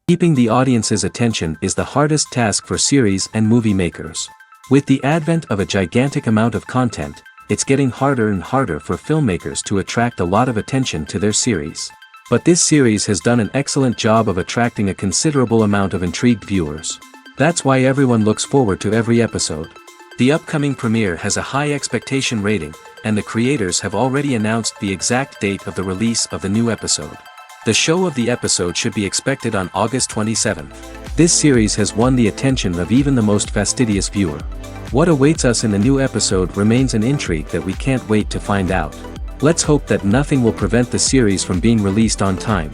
Keeping the audience's attention is the hardest task for series and movie makers. With the advent of a gigantic amount of content, it's getting harder and harder for filmmakers to attract a lot of attention to their series. But this series has done an excellent job of attracting a considerable amount of intrigued viewers. That's why everyone looks forward to every episode. The upcoming premiere has a high expectation rating, and the creators have already announced the exact date of the release of the new episode. The show of the episode should be expected on August 27th. This series has won the attention of even the most fastidious viewer. What awaits us in the new episode remains an intrigue that we can't wait to find out. Let's hope that nothing will prevent the series from being released on time.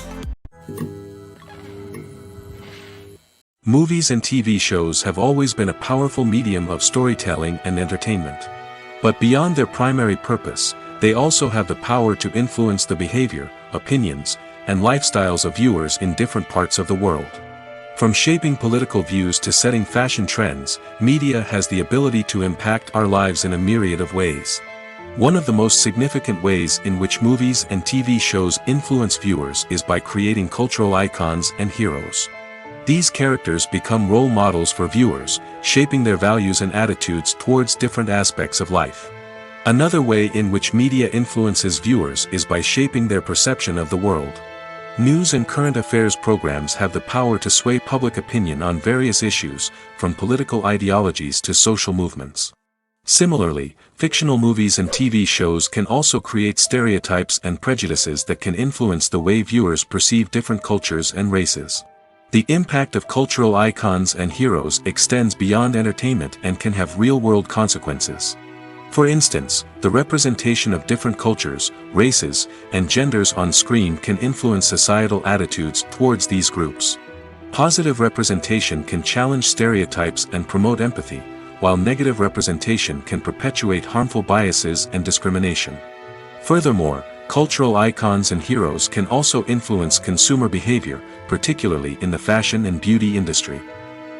Movies and TV shows have always been a powerful medium of storytelling and entertainment. But beyond their primary purpose, they also have the power to influence the behavior, opinions, and lifestyles of viewers in different parts of the world. From shaping political views to setting fashion trends, media has the ability to impact our lives in a myriad of ways. One of the most significant ways in which movies and TV shows influence viewers is by creating cultural icons and heroes. These characters become role models for viewers, shaping their values and attitudes towards different aspects of life. Another way in which media influences viewers is by shaping their perception of the world. News and current affairs programs have the power to sway public opinion on various issues, from political ideologies to social movements. Similarly, fictional movies and TV shows can also create stereotypes and prejudices that can influence the way viewers perceive different cultures and races. The impact of cultural icons and heroes extends beyond entertainment and can have real-world consequences. For instance, the representation of different cultures, races, and genders on screen can influence societal attitudes towards these groups. Positive representation can challenge stereotypes and promote empathy, while negative representation can perpetuate harmful biases and discrimination. Furthermore, cultural icons and heroes can also influence consumer behavior, particularly in the fashion and beauty industry.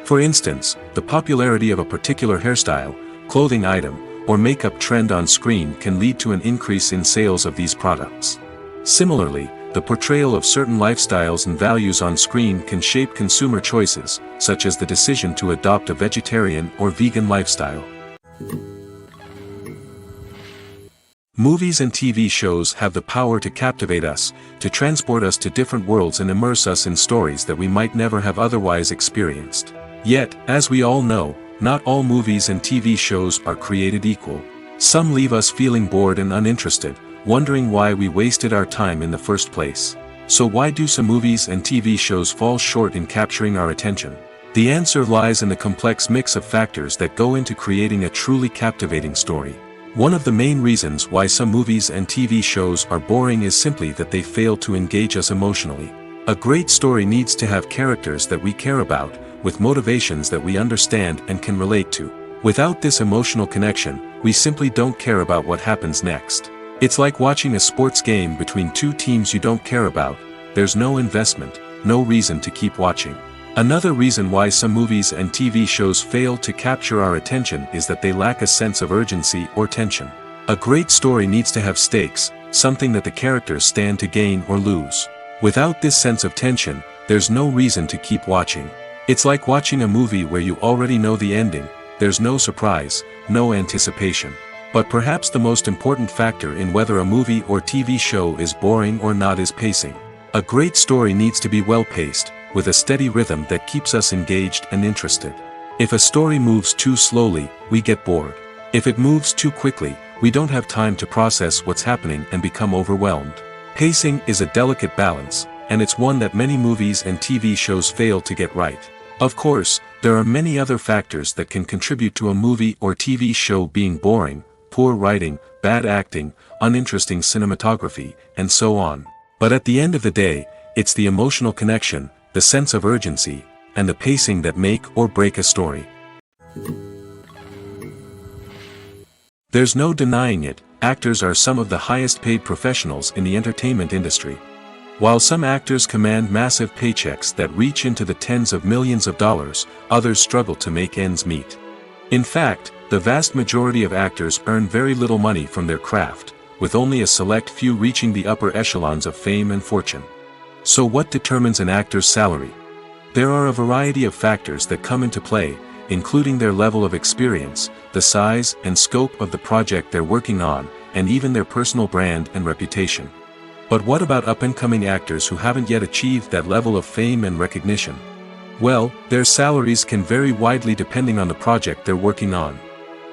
For instance, the popularity of a particular hairstyle, clothing item, or makeup trend on screen can lead to an increase in sales of these products. Similarly, the portrayal of certain lifestyles and values on screen can shape consumer choices, such as the decision to adopt a vegetarian or vegan lifestyle. Movies and TV shows have the power to captivate us, to transport us to different worlds and immerse us in stories that we might never have otherwise experienced. Yet, as we all know, not all movies and TV shows are created equal. Some leave us feeling bored and uninterested, wondering why we wasted our time in the first place. So why do some movies and TV shows fall short in capturing our attention? The answer lies in the complex mix of factors that go into creating a truly captivating story. One of the main reasons why some movies and TV shows are boring is simply that they fail to engage us emotionally. A great story needs to have characters that we care about, with motivations that we understand and can relate to. Without this emotional connection, we simply don't care about what happens next. It's like watching a sports game between two teams you don't care about. There's no investment, no reason to keep watching. Another reason why some movies and TV shows fail to capture our attention is that they lack a sense of urgency or tension. A great story needs to have stakes, something that the characters stand to gain or lose. Without this sense of tension, there's no reason to keep watching. It's like watching a movie where you already know the ending. There's no surprise, no anticipation. But perhaps the most important factor in whether a movie or TV show is boring or not is pacing. A great story needs to be well-paced, with a steady rhythm that keeps us engaged and interested. If a story moves too slowly, we get bored. If it moves too quickly, we don't have time to process what's happening and become overwhelmed. Pacing is a delicate balance, and it's one that many movies and TV shows fail to get right. Of course, there are many other factors that can contribute to a movie or TV show being boring: poor writing, bad acting, uninteresting cinematography, and so on. But at the end of the day, it's the emotional connection, the sense of urgency, and the pacing that make or break a story. There's no denying it, actors are some of the highest paid professionals in the entertainment industry. While some actors command massive paychecks that reach into the tens of millions of dollars, others struggle to make ends meet. In fact, the vast majority of actors earn very little money from their craft, with only a select few reaching the upper echelons of fame and fortune. So what determines an actor's salary? There are a variety of factors that come into play, including their level of experience, the size and scope of the project they're working on, and even their personal brand and reputation. But what about up-and-coming actors who haven't yet achieved that level of fame and recognition? Well, their salaries can vary widely depending on the project they're working on.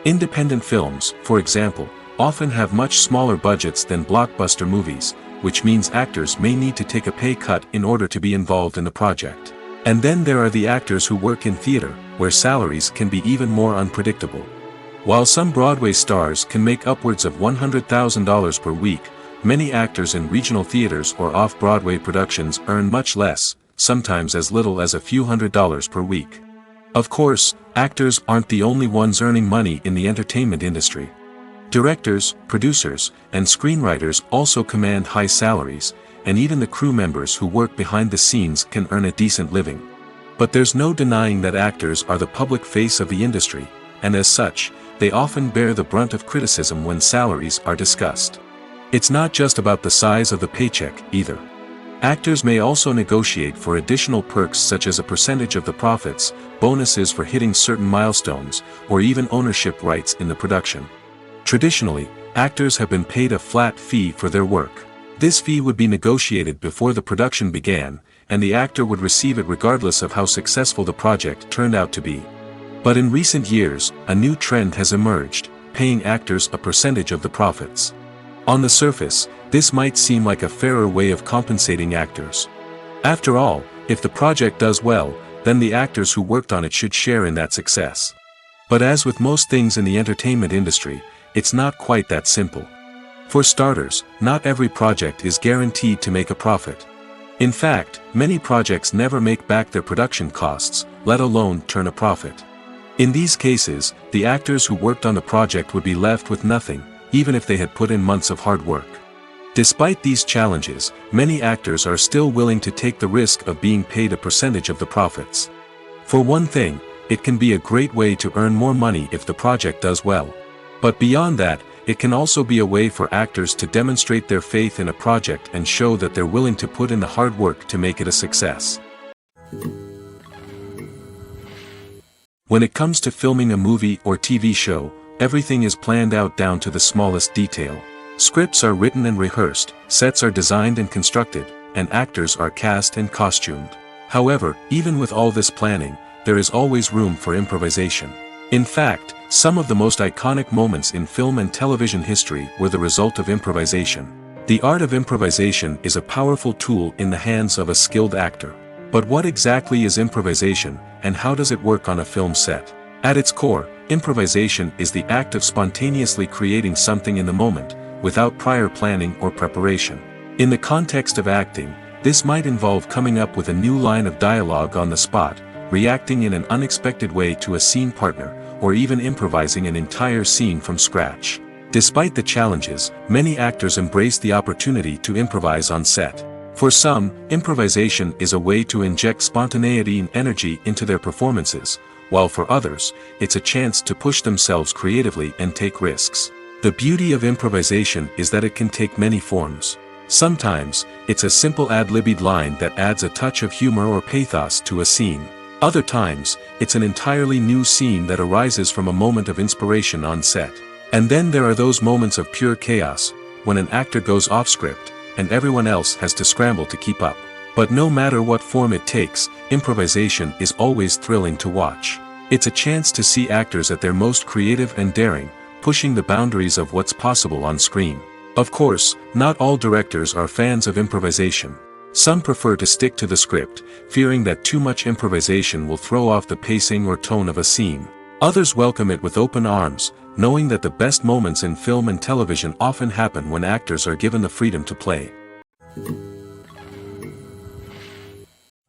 Independent films, for example, often have much smaller budgets than blockbuster movies, which means actors may need to take a pay cut in order to be involved in the project. And then there are the actors who work in theater, where salaries can be even more unpredictable. While some Broadway stars can make upwards of $100,000 per week, many actors in regional theaters or off-Broadway productions earn much less, sometimes as little as a few $100s per week. Of course, actors aren't the only ones earning money in the entertainment industry. Directors, producers, and screenwriters also command high salaries, and even the crew members who work behind the scenes can earn a decent living. But there's no denying that actors are the public face of the industry, and as such, they often bear the brunt of criticism when salaries are discussed. It's not just about the size of the paycheck, either. Actors may also negotiate for additional perks such as a percentage of the profits, bonuses for hitting certain milestones, or even ownership rights in the production. Traditionally, actors have been paid a flat fee for their work. This fee would be negotiated before the production began, and the actor would receive it regardless of how successful the project turned out to be. But in recent years, a new trend has emerged, paying actors a percentage of the profits. On the surface, this might seem like a fairer way of compensating actors. After all, if the project does well, then the actors who worked on it should share in that success. But as with most things in the entertainment industry, it's not quite that simple. For starters, not every project is guaranteed to make a profit. In fact, many projects never make back their production costs, let alone turn a profit. In these cases, the actors who worked on the project would be left with nothing, even if they had put in months of hard work. Despite these challenges, many actors are still willing to take the risk of being paid a percentage of the profits. For one thing, it can be a great way to earn more money if the project does well. But beyond that, it can also be a way for actors to demonstrate their faith in a project and show that they're willing to put in the hard work to make it a success. When it comes to filming a movie or TV show, everything is planned out down to the smallest detail. Scripts are written and rehearsed, sets are designed and constructed, and actors are cast and costumed. However, even with all this planning, there is always room for improvisation. In fact, some of the most iconic moments in film and television history were the result of improvisation. The art of improvisation is a powerful tool in the hands of a skilled actor. But what exactly is improvisation, and how does it work on a film set? At its core, improvisation is the act of spontaneously creating something in the moment, without prior planning or preparation. In the context of acting, this might involve coming up with a new line of dialogue on the spot, reacting in an unexpected way to a scene partner, or even improvising an entire scene from scratch. Despite the challenges, many actors embrace the opportunity to improvise on set. For some, improvisation is a way to inject spontaneity and energy into their performances, while for others, it's a chance to push themselves creatively and take risks. The beauty of improvisation is that it can take many forms. Sometimes, it's a simple ad-libbed line that adds a touch of humor or pathos to a scene. Other times, it's an entirely new scene that arises from a moment of inspiration on set. And then there are those moments of pure chaos, when an actor goes off script, and everyone else has to scramble to keep up. But no matter what form it takes, improvisation is always thrilling to watch. It's a chance to see actors at their most creative and daring, pushing the boundaries of what's possible on screen. Of course, not all directors are fans of improvisation. Some prefer to stick to the script, fearing that too much improvisation will throw off the pacing or tone of a scene. Others welcome it with open arms, knowing that the best moments in film and television often happen when actors are given the freedom to play.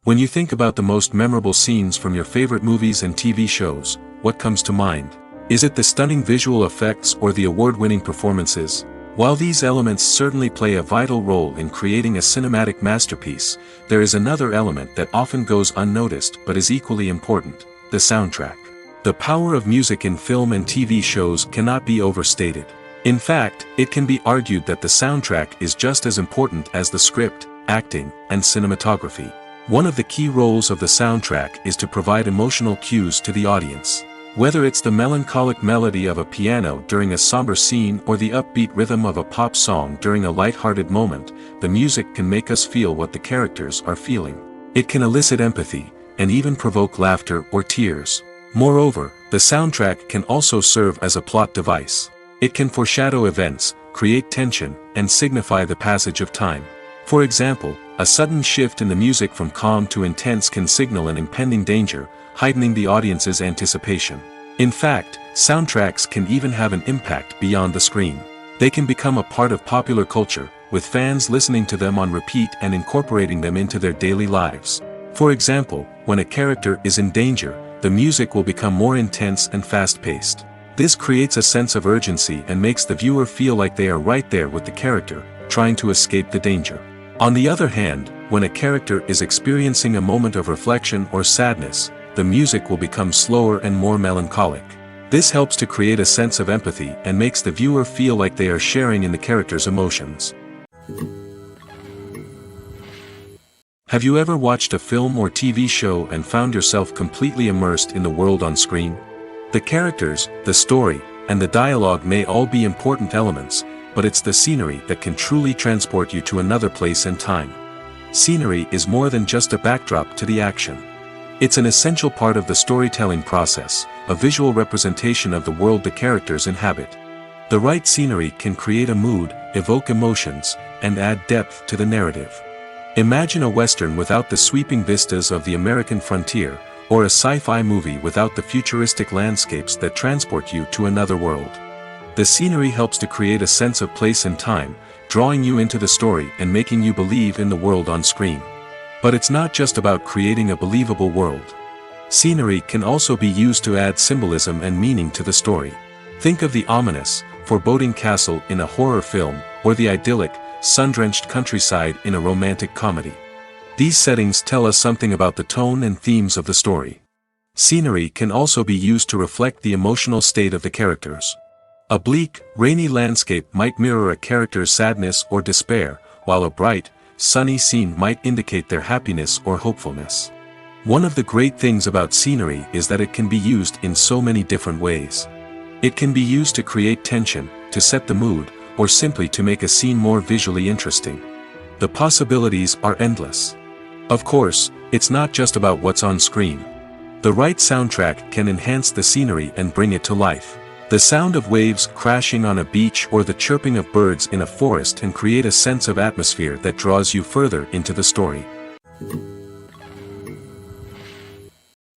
When you think about the most memorable scenes from your favorite movies and TV shows, what comes to mind? Is it the stunning visual effects or the award-winning performances? While these elements certainly play a vital role in creating a cinematic masterpiece, there is another element that often goes unnoticed but is equally important: the soundtrack. The power of music in film and TV shows cannot be overstated. In fact, it can be argued that the soundtrack is just as important as the script, acting, and cinematography. One of the key roles of the soundtrack is to provide emotional cues to the audience. Whether it's the melancholic melody of a piano during a somber scene or the upbeat rhythm of a pop song during a light-hearted moment, the music can make us feel what the characters are feeling. It can elicit empathy, and even provoke laughter or tears. Moreover, the soundtrack can also serve as a plot device. It can foreshadow events, create tension, and signify the passage of time. For example, a sudden shift in the music from calm to intense can signal an impending danger, heightening the audience's anticipation. In fact, soundtracks can even have an impact beyond the screen. They can become a part of popular culture, with fans listening to them on repeat and incorporating them into their daily lives. For example, when a character is in danger, the music will become more intense and fast-paced. This creates a sense of urgency and makes the viewer feel like they are right there with the character, trying to escape the danger. On the other hand, when a character is experiencing a moment of reflection or sadness, the music will become slower and more melancholic. This helps to create a sense of empathy and makes the viewer feel like they are sharing in the character's emotions. Have you ever watched a film or TV show and found yourself completely immersed in the world on screen? The characters, the story, and the dialogue may all be important elements, but it's the scenery that can truly transport you to another place and time. Scenery is more than just a backdrop to the action. It's an essential part of the storytelling process, a visual representation of the world the characters inhabit. The right scenery can create a mood, evoke emotions, and add depth to the narrative. Imagine a Western without the sweeping vistas of the American frontier, or a sci-fi movie without the futuristic landscapes that transport you to another world. The scenery helps to create a sense of place and time, drawing you into the story and making you believe in the world on screen. But it's not just about creating a believable world. Scenery can also be used to add symbolism and meaning to the story. Think of the ominous, foreboding castle in a horror film, or the idyllic, sun-drenched countryside in a romantic comedy. These settings tell us something about the tone and themes of the story. Scenery can also be used to reflect the emotional state of the characters. A bleak, rainy landscape might mirror a character's sadness or despair, while a bright, sunny scene might indicate their happiness or hopefulness. One of the great things about scenery is that it can be used in so many different ways. It can be used to create tension, to set the mood, or simply to make a scene more visually interesting. The possibilities are endless. Of course, it's not just about what's on screen. The right soundtrack can enhance the scenery and bring it to life. The sound of waves crashing on a beach or the chirping of birds in a forest can create a sense of atmosphere that draws you further into the story.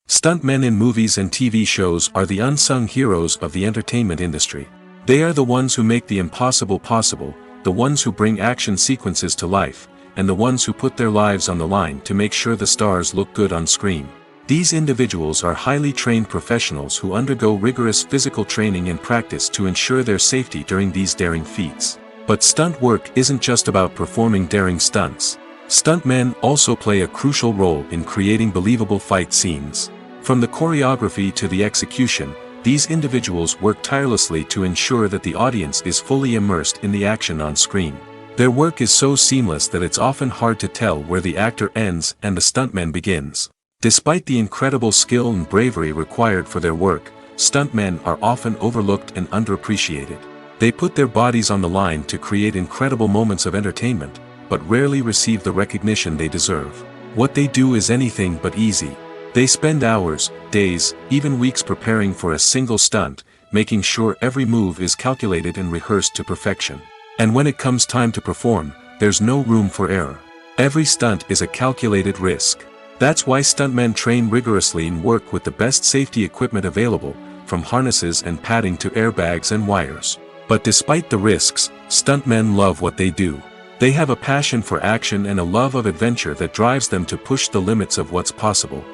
Stuntmen in movies and TV shows are the unsung heroes of the entertainment industry. They are the ones who make the impossible possible, the ones who bring action sequences to life, and the ones who put their lives on the line to make sure the stars look good on screen. These individuals are highly trained professionals who undergo rigorous physical training and practice to ensure their safety during these daring feats. But stunt work isn't just about performing daring stunts. Stuntmen also play a crucial role in creating believable fight scenes. From the choreography to the execution, these individuals work tirelessly to ensure that the audience is fully immersed in the action on screen. Their work is so seamless that it's often hard to tell where the actor ends and the stuntman begins. Despite the incredible skill and bravery required for their work, stuntmen are often overlooked and underappreciated. They put their bodies on the line to create incredible moments of entertainment, but rarely receive the recognition they deserve. What they do is anything but easy. They spend hours, days, even weeks preparing for a single stunt, making sure every move is calculated and rehearsed to perfection. And when it comes time to perform, there's no room for error. Every stunt is a calculated risk. That's why stuntmen train rigorously and work with the best safety equipment available, from harnesses and padding to airbags and wires. But despite the risks, stuntmen love what they do. They have a passion for action and a love of adventure that drives them to push the limits of what's possible.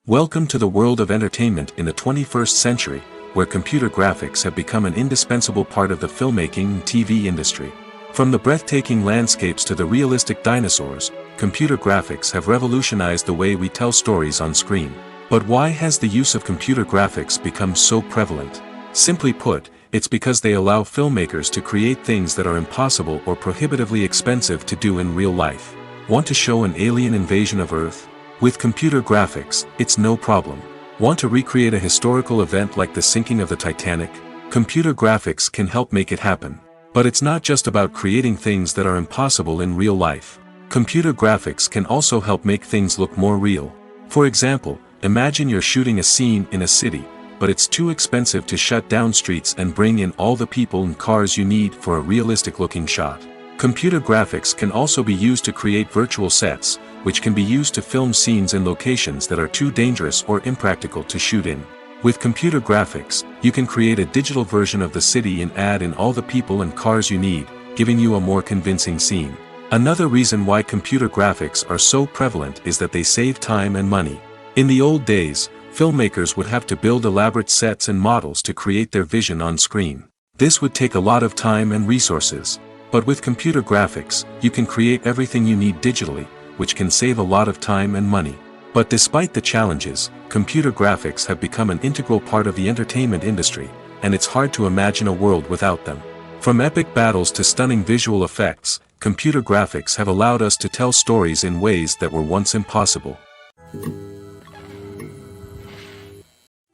Welcome to the world of entertainment in the 21st century, where computer graphics have become an indispensable part of the filmmaking and TV industry. From the breathtaking landscapes to the realistic dinosaurs, computer graphics have revolutionized the way we tell stories on screen. But why has the use of computer graphics become so prevalent? Simply put, it's because they allow filmmakers to create things that are impossible or prohibitively expensive to do in real life. Want to show an alien invasion of Earth? With computer graphics, it's no problem. Want to recreate a historical event like the sinking of the Titanic? Computer graphics can help make it happen. But it's not just about creating things that are impossible in real life. Computer graphics can also help make things look more real. For example, imagine you're shooting a scene in a city, but it's too expensive to shut down streets and bring in all the people and cars you need for a realistic-looking shot. Computer graphics can also be used to create virtual sets, which can be used to film scenes in locations that are too dangerous or impractical to shoot in. With computer graphics, you can create a digital version of the city and add in all the people and cars you need, giving you a more convincing scene. Another reason why computer graphics are so prevalent is that they save time and money. In the old days, filmmakers would have to build elaborate sets and models to create their vision on screen. This would take a lot of time and resources. But with computer graphics, you can create everything you need digitally, which can save a lot of time and money. But despite the challenges, computer graphics have become an integral part of the entertainment industry, and it's hard to imagine a world without them. From epic battles to stunning visual effects, computer graphics have allowed us to tell stories in ways that were once impossible.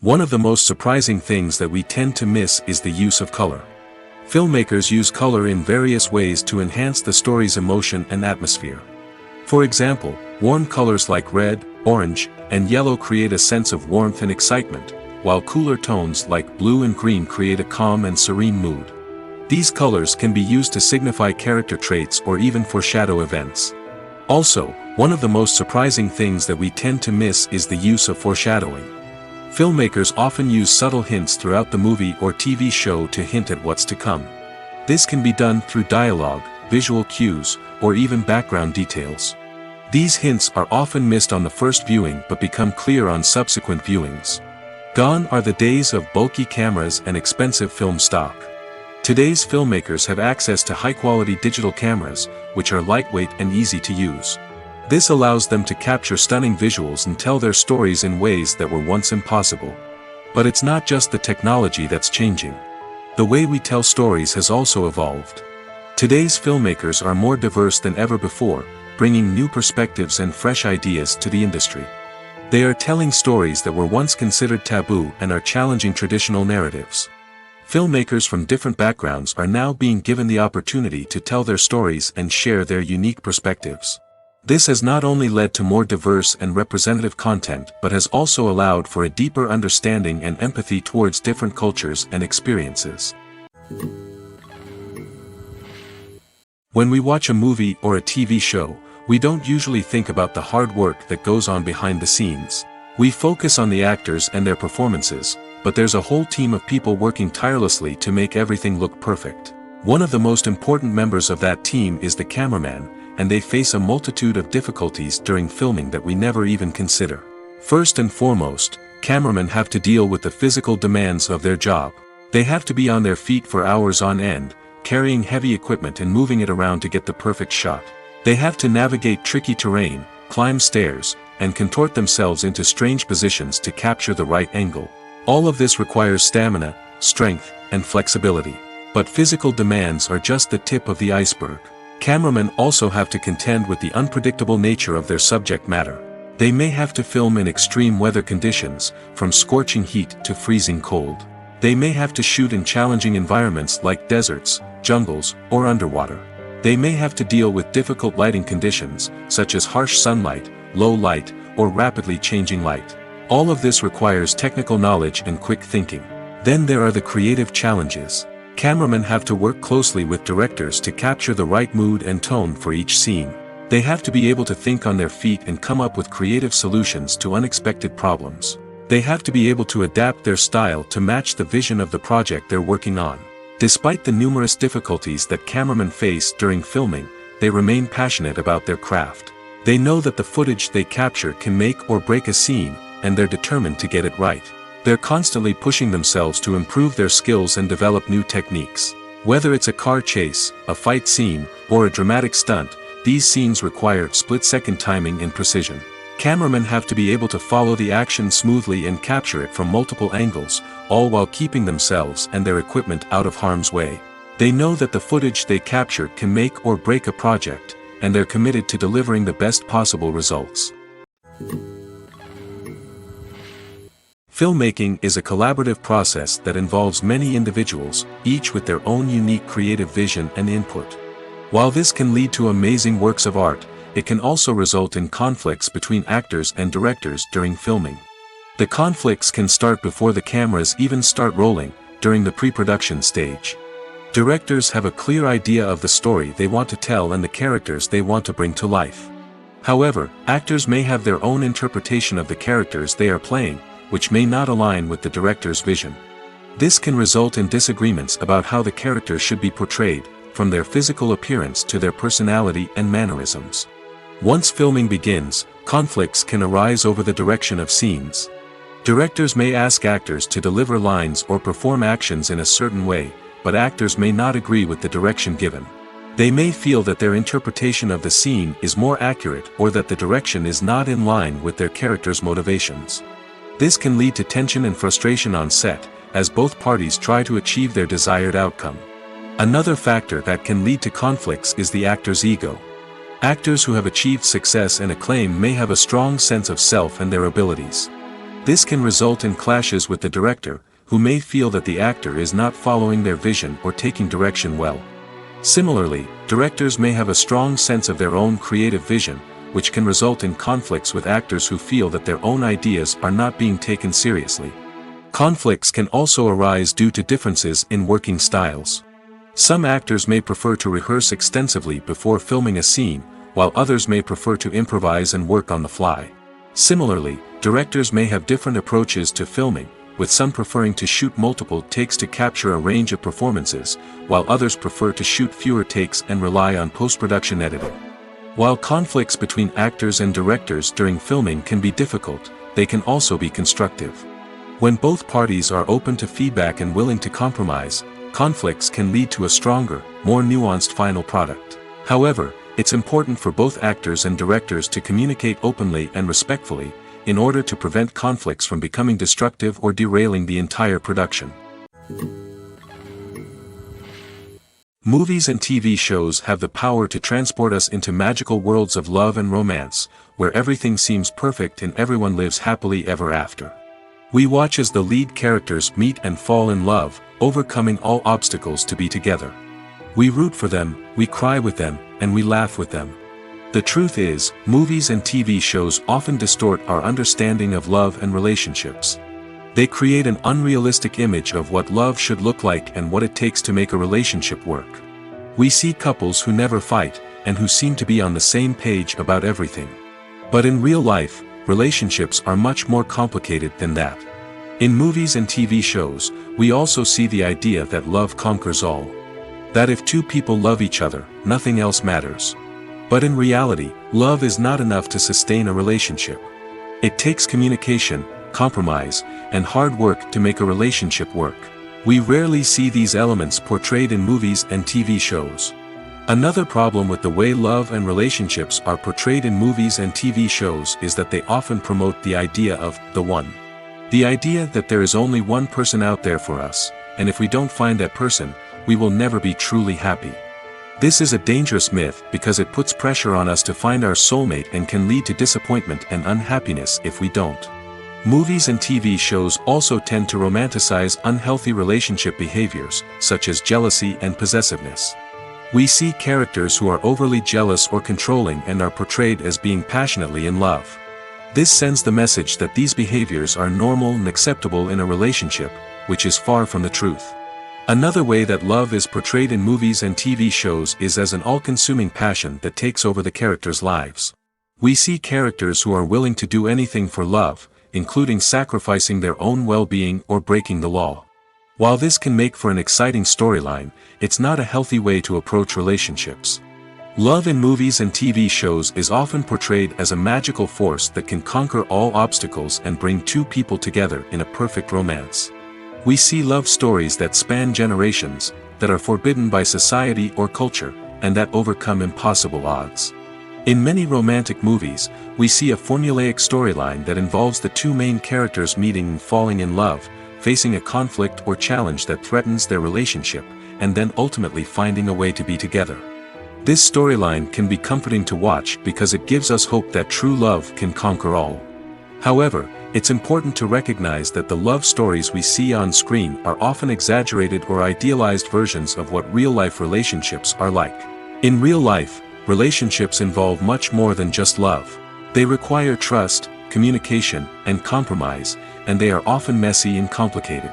One of the most surprising things that we tend to miss is the use of color. Filmmakers use color in various ways to enhance the story's emotion and atmosphere. For example, warm colors like red, orange, and yellow create a sense of warmth and excitement, while cooler tones like blue and green create a calm and serene mood. These colors can be used to signify character traits or even foreshadow events. Also, one of the most surprising things that we tend to miss is the use of foreshadowing. Filmmakers often use subtle hints throughout the movie or TV show to hint at what's to come. This can be done through dialogue, visual cues, or even background details. These hints are often missed on the first viewing but become clear on subsequent viewings. Gone are the days of bulky cameras and expensive film stock. Today's filmmakers have access to high-quality digital cameras, which are lightweight and easy to use. This allows them to capture stunning visuals and tell their stories in ways that were once impossible. But it's not just the technology that's changing. The way we tell stories has also evolved. Today's filmmakers are more diverse than ever before, bringing new perspectives and fresh ideas to the industry. They are telling stories that were once considered taboo and are challenging traditional narratives. Filmmakers from different backgrounds are now being given the opportunity to tell their stories and share their unique perspectives. This has not only led to more diverse and representative content but has also allowed for a deeper understanding and empathy towards different cultures and experiences. When we watch a movie or a TV show, we don't usually think about the hard work that goes on behind the scenes. We focus on the actors and their performances, but there's a whole team of people working tirelessly to make everything look perfect. One of the most important members of that team is the cameraman, and they face a multitude of difficulties during filming that we never even consider. First and foremost, cameramen have to deal with the physical demands of their job. They have to be on their feet for hours on end, carrying heavy equipment and moving it around to get the perfect shot. They have to navigate tricky terrain, climb stairs, and contort themselves into strange positions to capture the right angle. All of this requires stamina, strength, and flexibility. But physical demands are just the tip of the iceberg. Cameramen also have to contend with the unpredictable nature of their subject matter. They may have to film in extreme weather conditions, from scorching heat to freezing cold. They may have to shoot in challenging environments like deserts, jungles, or underwater. They may have to deal with difficult lighting conditions, such as harsh sunlight, low light, or rapidly changing light. All of this requires technical knowledge and quick thinking. Then there are the creative challenges. Cameramen have to work closely with directors to capture the right mood and tone for each scene. They have to be able to think on their feet and come up with creative solutions to unexpected problems. They have to be able to adapt their style to match the vision of the project they're working on. Despite the numerous difficulties that cameramen face during filming, they remain passionate about their craft. They know that the footage they capture can make or break a scene, and they're determined to get it right. They're constantly pushing themselves to improve their skills and develop new techniques. Whether it's a car chase, a fight scene, or a dramatic stunt, these scenes require split-second timing and precision. Cameramen have to be able to follow the action smoothly and capture it from multiple angles, all while keeping themselves and their equipment out of harm's way. They know that the footage they capture can make or break a project, and they're committed to delivering the best possible results. Filmmaking is a collaborative process that involves many individuals, each with their own unique creative vision and input. While this can lead to amazing works of art, it can also result in conflicts between actors and directors during filming. The conflicts can start before the cameras even start rolling, during the pre-production stage. Directors have a clear idea of the story they want to tell and the characters they want to bring to life. However, actors may have their own interpretation of the characters they are playing, which may not align with the director's vision. This can result in disagreements about how the character should be portrayed, from their physical appearance to their personality and mannerisms. Once filming begins, conflicts can arise over the direction of scenes. Directors may ask actors to deliver lines or perform actions in a certain way, but actors may not agree with the direction given. They may feel that their interpretation of the scene is more accurate or that the direction is not in line with their character's motivations. This can lead to tension and frustration on set, as both parties try to achieve their desired outcome. Another factor that can lead to conflicts is the actor's ego. Actors who have achieved success and acclaim may have a strong sense of self and their abilities. This can result in clashes with the director, who may feel that the actor is not following their vision or taking direction well. Similarly, directors may have a strong sense of their own creative vision, which can result in conflicts with actors who feel that their own ideas are not being taken seriously. Conflicts can also arise due to differences in working styles. Some actors may prefer to rehearse extensively before filming a scene, while others may prefer to improvise and work on the fly. Similarly, directors may have different approaches to filming, with some preferring to shoot multiple takes to capture a range of performances, while others prefer to shoot fewer takes and rely on post-production editing. While conflicts between actors and directors during filming can be difficult, they can also be constructive. When both parties are open to feedback and willing to compromise, conflicts can lead to a stronger, more nuanced final product. However, it's important for both actors and directors to communicate openly and respectfully, in order to prevent conflicts from becoming destructive or derailing the entire production. Movies and TV shows have the power to transport us into magical worlds of love and romance, where everything seems perfect and everyone lives happily ever after. We watch as the lead characters meet and fall in love, overcoming all obstacles to be together. We root for them, we cry with them, and we laugh with them. The truth is, movies and TV shows often distort our understanding of love and relationships. They create an unrealistic image of what love should look like and what it takes to make a relationship work. We see couples who never fight, and who seem to be on the same page about everything. But in real life, relationships are much more complicated than that. In movies and TV shows, we also see the idea that love conquers all. That if two people love each other, nothing else matters. But in reality, love is not enough to sustain a relationship. It takes communication, compromise, and hard work to make a relationship work. We rarely see these elements portrayed in movies and TV shows. Another problem with the way love and relationships are portrayed in movies and TV shows is that they often promote the idea of the one. The idea that there is only one person out there for us, and if we don't find that person, we will never be truly happy. This is a dangerous myth because it puts pressure on us to find our soulmate and can lead to disappointment and unhappiness if we don't. Movies and TV shows also tend to romanticize unhealthy relationship behaviors, such as jealousy and possessiveness. We see characters who are overly jealous or controlling and are portrayed as being passionately in love. This sends the message that these behaviors are normal and acceptable in a relationship, which is far from the truth. Another way that love is portrayed in movies and TV shows is as an all-consuming passion that takes over the characters' lives. We see characters who are willing to do anything for love, including sacrificing their own well-being or breaking the law. While this can make for an exciting storyline, it's not a healthy way to approach relationships. Love in movies and TV shows is often portrayed as a magical force that can conquer all obstacles and bring two people together in a perfect romance. We see love stories that span generations, that are forbidden by society or culture, and that overcome impossible odds. In many romantic movies, we see a formulaic storyline that involves the two main characters meeting and falling in love, facing a conflict or challenge that threatens their relationship, and then ultimately finding a way to be together. This storyline can be comforting to watch because it gives us hope that true love can conquer all. However, it's important to recognize that the love stories we see on screen are often exaggerated or idealized versions of what real-life relationships are like. In real life, relationships involve much more than just love. They require trust, communication, and compromise, and they are often messy and complicated.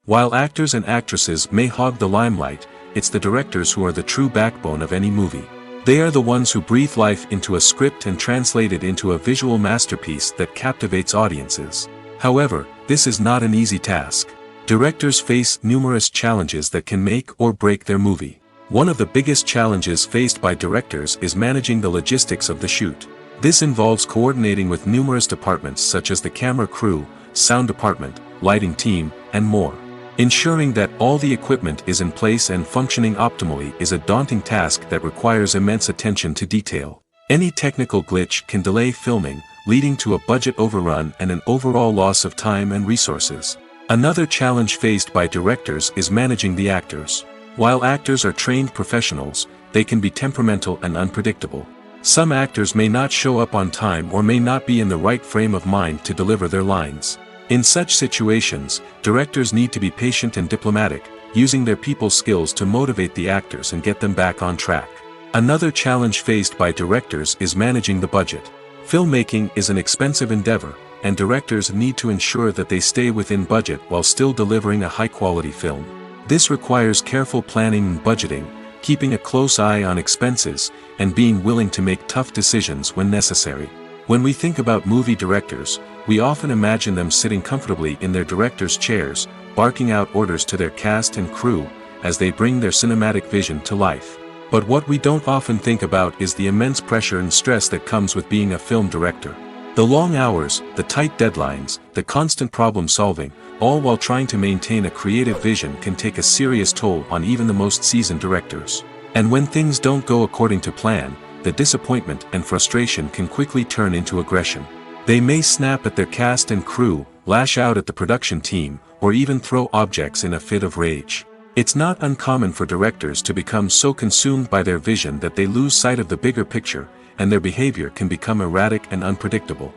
While actors and actresses may hog the limelight, it's the directors who are the true backbone of any movie. They are the ones who breathe life into a script and translate it into a visual masterpiece that captivates audiences. However, this is not an easy task. Directors face numerous challenges that can make or break their movie. One of the biggest challenges faced by directors is managing the logistics of the shoot. This involves coordinating with numerous departments such as the camera crew, sound department, lighting team, and more. Ensuring that all the equipment is in place and functioning optimally is a daunting task that requires immense attention to detail. Any technical glitch can delay filming, leading to a budget overrun and an overall loss of time and resources. Another challenge faced by directors is managing the actors. While actors are trained professionals, they can be temperamental and unpredictable. Some actors may not show up on time or may not be in the right frame of mind to deliver their lines. In such situations, directors need to be patient and diplomatic, using their people skills to motivate the actors and get them back on track. Another challenge faced by directors is managing the budget. Filmmaking is an expensive endeavor, and directors need to ensure that they stay within budget while still delivering a high-quality film. This requires careful planning and budgeting, keeping a close eye on expenses, and being willing to make tough decisions when necessary. When we think about movie directors, we often imagine them sitting comfortably in their director's chairs, barking out orders to their cast and crew, as they bring their cinematic vision to life. But what we don't often think about is the immense pressure and stress that comes with being a film director. The long hours, the tight deadlines, the constant problem solving, all while trying to maintain a creative vision can take a serious toll on even the most seasoned directors. And when things don't go according to plan, the disappointment and frustration can quickly turn into aggression. They may snap at their cast and crew, lash out at the production team, or even throw objects in a fit of rage. It's not uncommon for directors to become so consumed by their vision that they lose sight of the bigger picture, and their behavior can become erratic and unpredictable.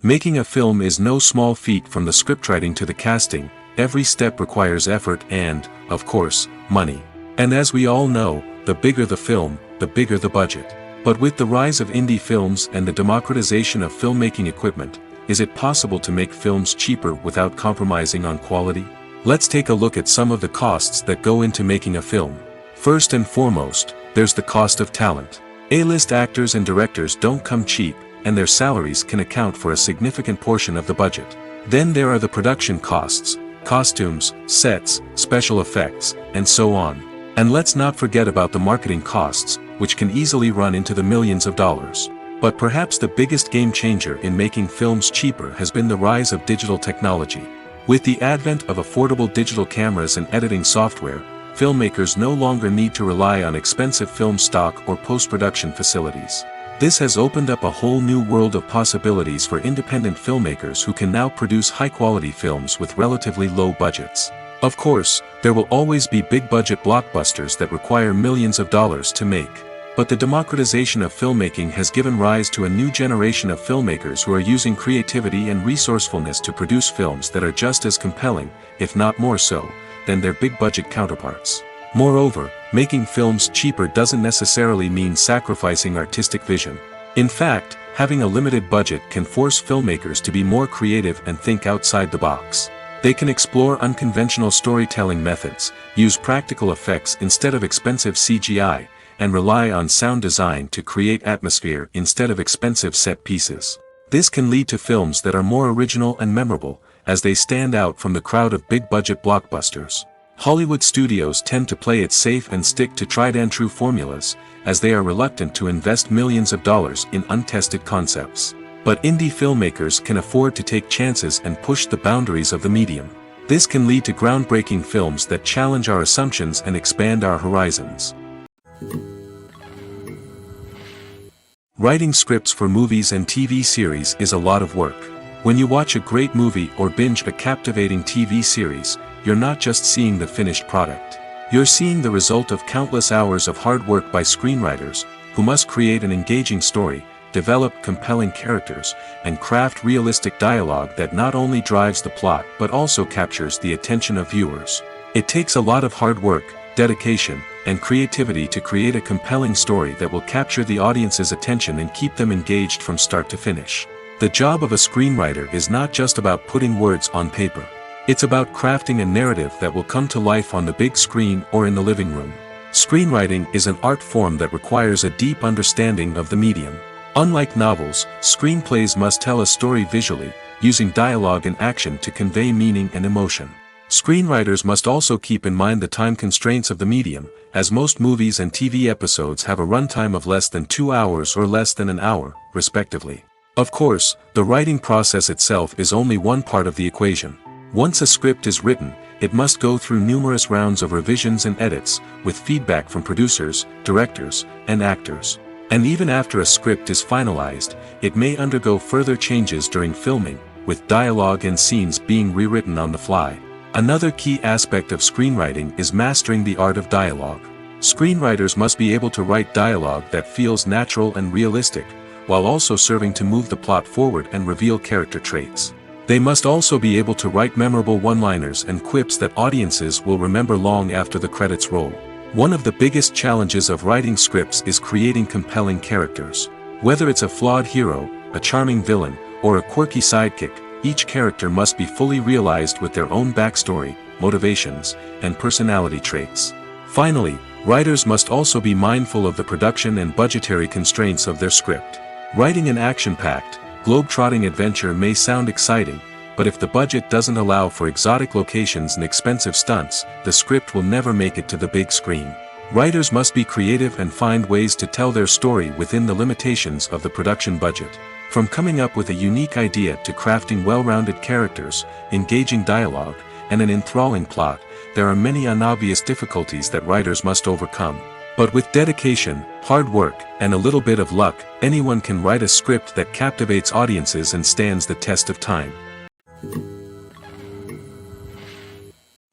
Making a film is no small feat. From the scriptwriting to the casting, every step requires effort and, of course, money. And as we all know, the bigger the film, the bigger the budget. But with the rise of indie films and the democratization of filmmaking equipment, is it possible to make films cheaper without compromising on quality? Let's take a look at some of the costs that go into making a film. First and foremost, there's the cost of talent. A-list actors and directors don't come cheap, and their salaries can account for a significant portion of the budget. Then there are the production costs, costumes, sets, special effects, and so on. And let's not forget about the marketing costs, which can easily run into the millions of dollars. But perhaps the biggest game changer in making films cheaper has been the rise of digital technology. With the advent of affordable digital cameras and editing software, filmmakers no longer need to rely on expensive film stock or post-production facilities. This has opened up a whole new world of possibilities for independent filmmakers who can now produce high-quality films with relatively low budgets. Of course, there will always be big-budget blockbusters that require millions of dollars to make. But the democratization of filmmaking has given rise to a new generation of filmmakers who are using creativity and resourcefulness to produce films that are just as compelling, if not more so, than their big-budget counterparts. Moreover, making films cheaper doesn't necessarily mean sacrificing artistic vision. In fact, having a limited budget can force filmmakers to be more creative and think outside the box. They can explore unconventional storytelling methods, use practical effects instead of expensive CGI, and rely on sound design to create atmosphere instead of expensive set pieces. This can lead to films that are more original and memorable, as they stand out from the crowd of big-budget blockbusters. Hollywood studios tend to play it safe and stick to tried-and-true formulas, as they are reluctant to invest millions of dollars in untested concepts. But indie filmmakers can afford to take chances and push the boundaries of the medium. This can lead to groundbreaking films that challenge our assumptions and expand our horizons. Writing scripts for movies and TV series is a lot of work. When you watch a great movie or binge a captivating TV series, you're not just seeing the finished product. You're seeing the result of countless hours of hard work by screenwriters, who must create an engaging story, develop compelling characters, and craft realistic dialogue that not only drives the plot but also captures the attention of viewers. It takes a lot of hard work, dedication, and creativity to create a compelling story that will capture the audience's attention and keep them engaged from start to finish. The job of a screenwriter is not just about putting words on paper. It's about crafting a narrative that will come to life on the big screen or in the living room. Screenwriting is an art form that requires a deep understanding of the medium. Unlike novels, screenplays must tell a story visually, using dialogue and action to convey meaning and emotion. Screenwriters must also keep in mind the time constraints of the medium, as most movies and TV episodes have a runtime of less than 2 hours or less than an hour, respectively. Of course, the writing process itself is only one part of the equation. Once a script is written, it must go through numerous rounds of revisions and edits, with feedback from producers, directors, and actors. And even after a script is finalized, it may undergo further changes during filming, with dialogue and scenes being rewritten on the fly. Another key aspect of screenwriting is mastering the art of dialogue. Screenwriters must be able to write dialogue that feels natural and realistic, while also serving to move the plot forward and reveal character traits. They must also be able to write memorable one-liners and quips that audiences will remember long after the credits roll. One of the biggest challenges of writing scripts is creating compelling characters. Whether it's a flawed hero, a charming villain, or a quirky sidekick, each character must be fully realized with their own backstory, motivations, and personality traits. Finally, writers must also be mindful of the production and budgetary constraints of their script. Writing an action-packed, globe-trotting adventure may sound exciting, but if the budget doesn't allow for exotic locations and expensive stunts, the script will never make it to the big screen. Writers must be creative and find ways to tell their story within the limitations of the production budget. From coming up with a unique idea to crafting well-rounded characters, engaging dialogue, and an enthralling plot, there are many unobvious difficulties that writers must overcome. But with dedication, hard work, and a little bit of luck, anyone can write a script that captivates audiences and stands the test of time.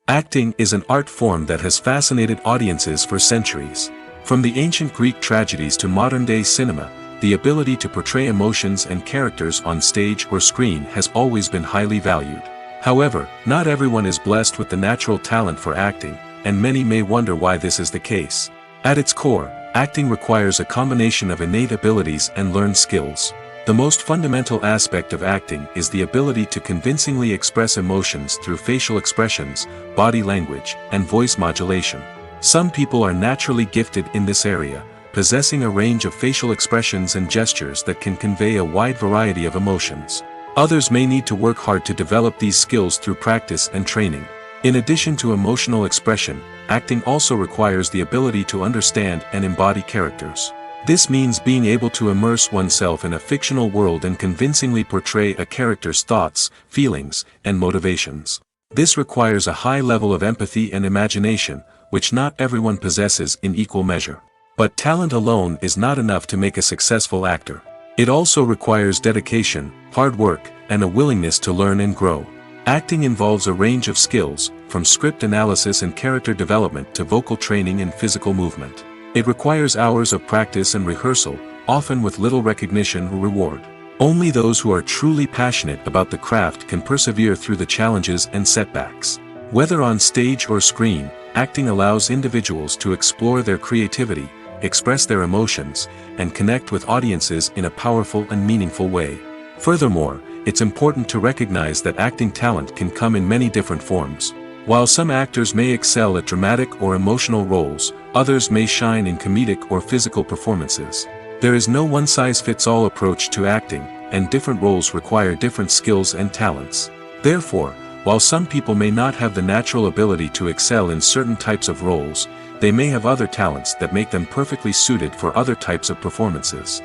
Acting is an art form that has fascinated audiences for centuries. From the ancient Greek tragedies to modern-day cinema, the ability to portray emotions and characters on stage or screen has always been highly valued. However, not everyone is blessed with the natural talent for acting, and many may wonder why this is the case. At its core, acting requires a combination of innate abilities and learned skills. The most fundamental aspect of acting is the ability to convincingly express emotions through facial expressions, body language, and voice modulation. Some people are naturally gifted in this area, possessing a range of facial expressions and gestures that can convey a wide variety of emotions. Others may need to work hard to develop these skills through practice and training. In addition to emotional expression, acting also requires the ability to understand and embody characters. This means being able to immerse oneself in a fictional world and convincingly portray a character's thoughts, feelings, and motivations. This requires a high level of empathy and imagination, which not everyone possesses in equal measure. But talent alone is not enough to make a successful actor. It also requires dedication, hard work, and a willingness to learn and grow. Acting involves a range of skills, from script analysis and character development to vocal training and physical movement. It requires hours of practice and rehearsal, often with little recognition or reward. Only those who are truly passionate about the craft can persevere through the challenges and setbacks. Whether on stage or screen, acting allows individuals to explore their creativity, express their emotions, and connect with audiences in a powerful and meaningful way. Furthermore, it's important to recognize that acting talent can come in many different forms. While some actors may excel at dramatic or emotional roles, others may shine in comedic or physical performances. There is no one-size-fits-all approach to acting, and different roles require different skills and talents. Therefore, while some people may not have the natural ability to excel in certain types of roles, they may have other talents that make them perfectly suited for other types of performances.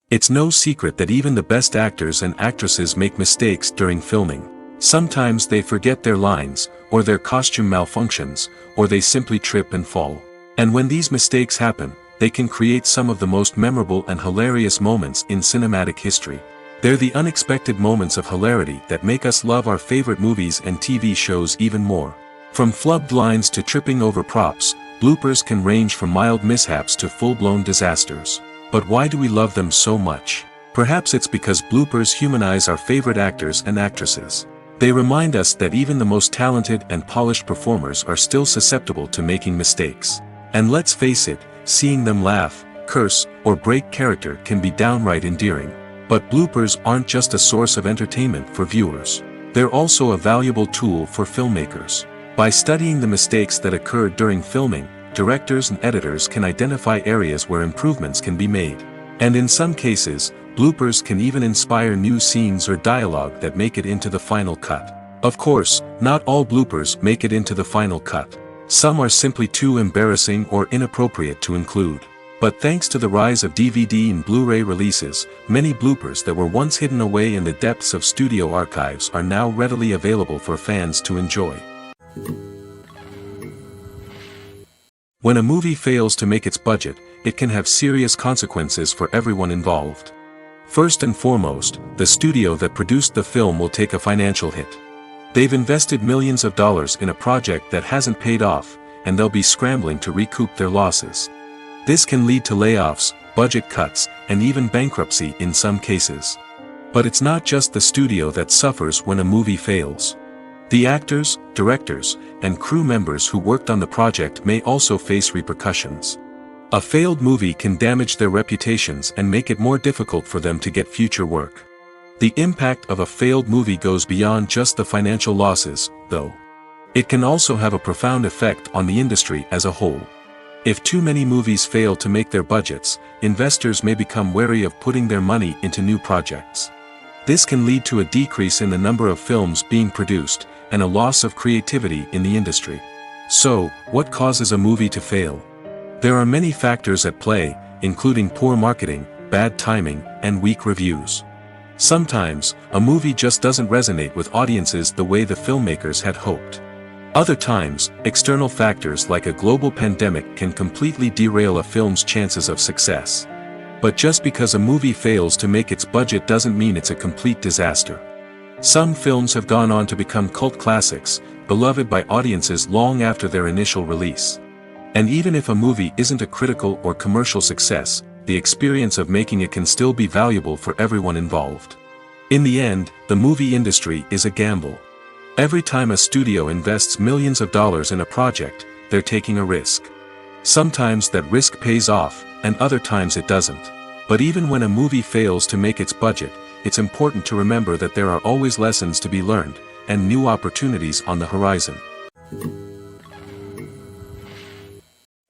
It's no secret that even the best actors and actresses make mistakes during filming. Sometimes they forget their lines, or their costume malfunctions, or they simply trip and fall. And when these mistakes happen, they can create some of the most memorable and hilarious moments in cinematic history. They're the unexpected moments of hilarity that make us love our favorite movies and TV shows even more. From flubbed lines to tripping over props, bloopers can range from mild mishaps to full-blown disasters. But why do we love them so much? Perhaps it's because bloopers humanize our favorite actors and actresses. They remind us that even the most talented and polished performers are still susceptible to making mistakes. And let's face it, seeing them laugh, curse, or break character can be downright endearing. But bloopers aren't just a source of entertainment for viewers. They're also a valuable tool for filmmakers. By studying the mistakes that occurred during filming, directors and editors can identify areas where improvements can be made. And in some cases, bloopers can even inspire new scenes or dialogue that make it into the final cut. Of course, not all bloopers make it into the final cut. Some are simply too embarrassing or inappropriate to include. But thanks to the rise of DVD and Blu-ray releases, many bloopers that were once hidden away in the depths of studio archives are now readily available for fans to enjoy. When a movie fails to make its budget, it can have serious consequences for everyone involved. First and foremost, the studio that produced the film will take a financial hit. They've invested millions of dollars in a project that hasn't paid off, and they'll be scrambling to recoup their losses. This can lead to layoffs, budget cuts, and even bankruptcy in some cases. But it's not just the studio that suffers when a movie fails. The actors, directors, and crew members who worked on the project may also face repercussions. A failed movie can damage their reputations and make it more difficult for them to get future work. The impact of a failed movie goes beyond just the financial losses, though. It can also have a profound effect on the industry as a whole. If too many movies fail to make their budgets, investors may become wary of putting their money into new projects. This can lead to a decrease in the number of films being produced, and a loss of creativity in the industry. So, what causes a movie to fail? There are many factors at play, including poor marketing, bad timing, and weak reviews. Sometimes, a movie just doesn't resonate with audiences the way the filmmakers had hoped. Other times, external factors like a global pandemic can completely derail a film's chances of success. But just because a movie fails to make its budget doesn't mean it's a complete disaster. Some films have gone on to become cult classics, beloved by audiences long after their initial release. And even if a movie isn't a critical or commercial success, the experience of making it can still be valuable for everyone involved. In the end, the movie industry is a gamble. Every time a studio invests millions of dollars in a project, they're taking a risk. Sometimes that risk pays off, and other times it doesn't. But even when a movie fails to make its budget, it's important to remember that there are always lessons to be learned, and new opportunities on the horizon.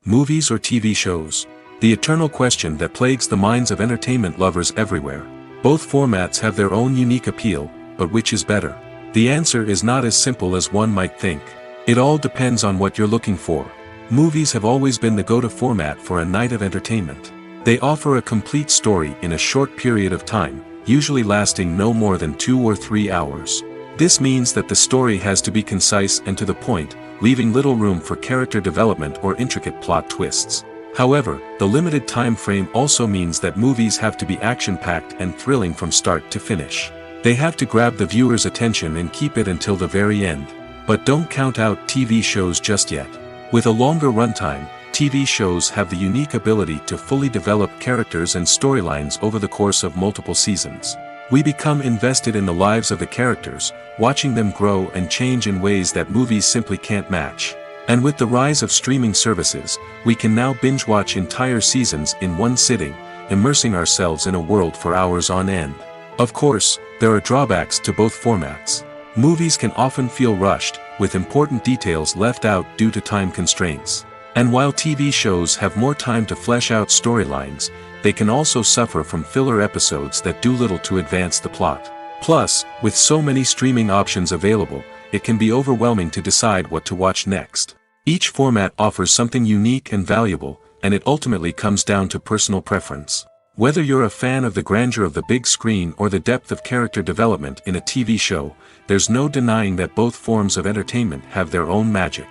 Movies or TV shows? The eternal question that plagues the minds of entertainment lovers everywhere. Both formats have their own unique appeal, but which is better? The answer is not as simple as one might think. It all depends on what you're looking for. Movies have always been the go-to format for a night of entertainment. They offer a complete story in a short period of time, usually lasting no more than 2 or 3 hours. This means that the story has to be concise and to the point, leaving little room for character development or intricate plot twists. However, the limited time frame also means that movies have to be action-packed and thrilling from start to finish. They have to grab the viewer's attention and keep it until the very end. But don't count out TV shows just yet. With a longer runtime, TV shows have the unique ability to fully develop characters and storylines over the course of multiple seasons. We become invested in the lives of the characters, watching them grow and change in ways that movies simply can't match. And with the rise of streaming services, we can now binge-watch entire seasons in one sitting, immersing ourselves in a world for hours on end. Of course, there are drawbacks to both formats. Movies can often feel rushed, with important details left out due to time constraints. And while TV shows have more time to flesh out storylines, they can also suffer from filler episodes that do little to advance the plot. Plus, with so many streaming options available, it can be overwhelming to decide what to watch next. Each format offers something unique and valuable, and it ultimately comes down to personal preference. Whether you're a fan of the grandeur of the big screen or the depth of character development in a TV show, there's no denying that both forms of entertainment have their own magic.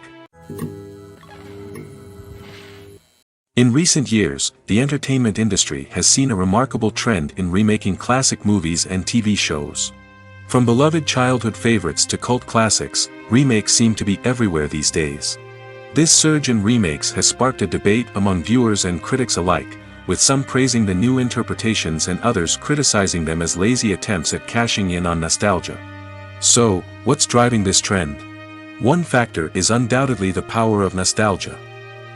In recent years, the entertainment industry has seen a remarkable trend in remaking classic movies and TV shows. From beloved childhood favorites to cult classics, remakes seem to be everywhere these days. This surge in remakes has sparked a debate among viewers and critics alike, with some praising the new interpretations and others criticizing them as lazy attempts at cashing in on nostalgia. So, what's driving this trend? One factor is undoubtedly the power of nostalgia.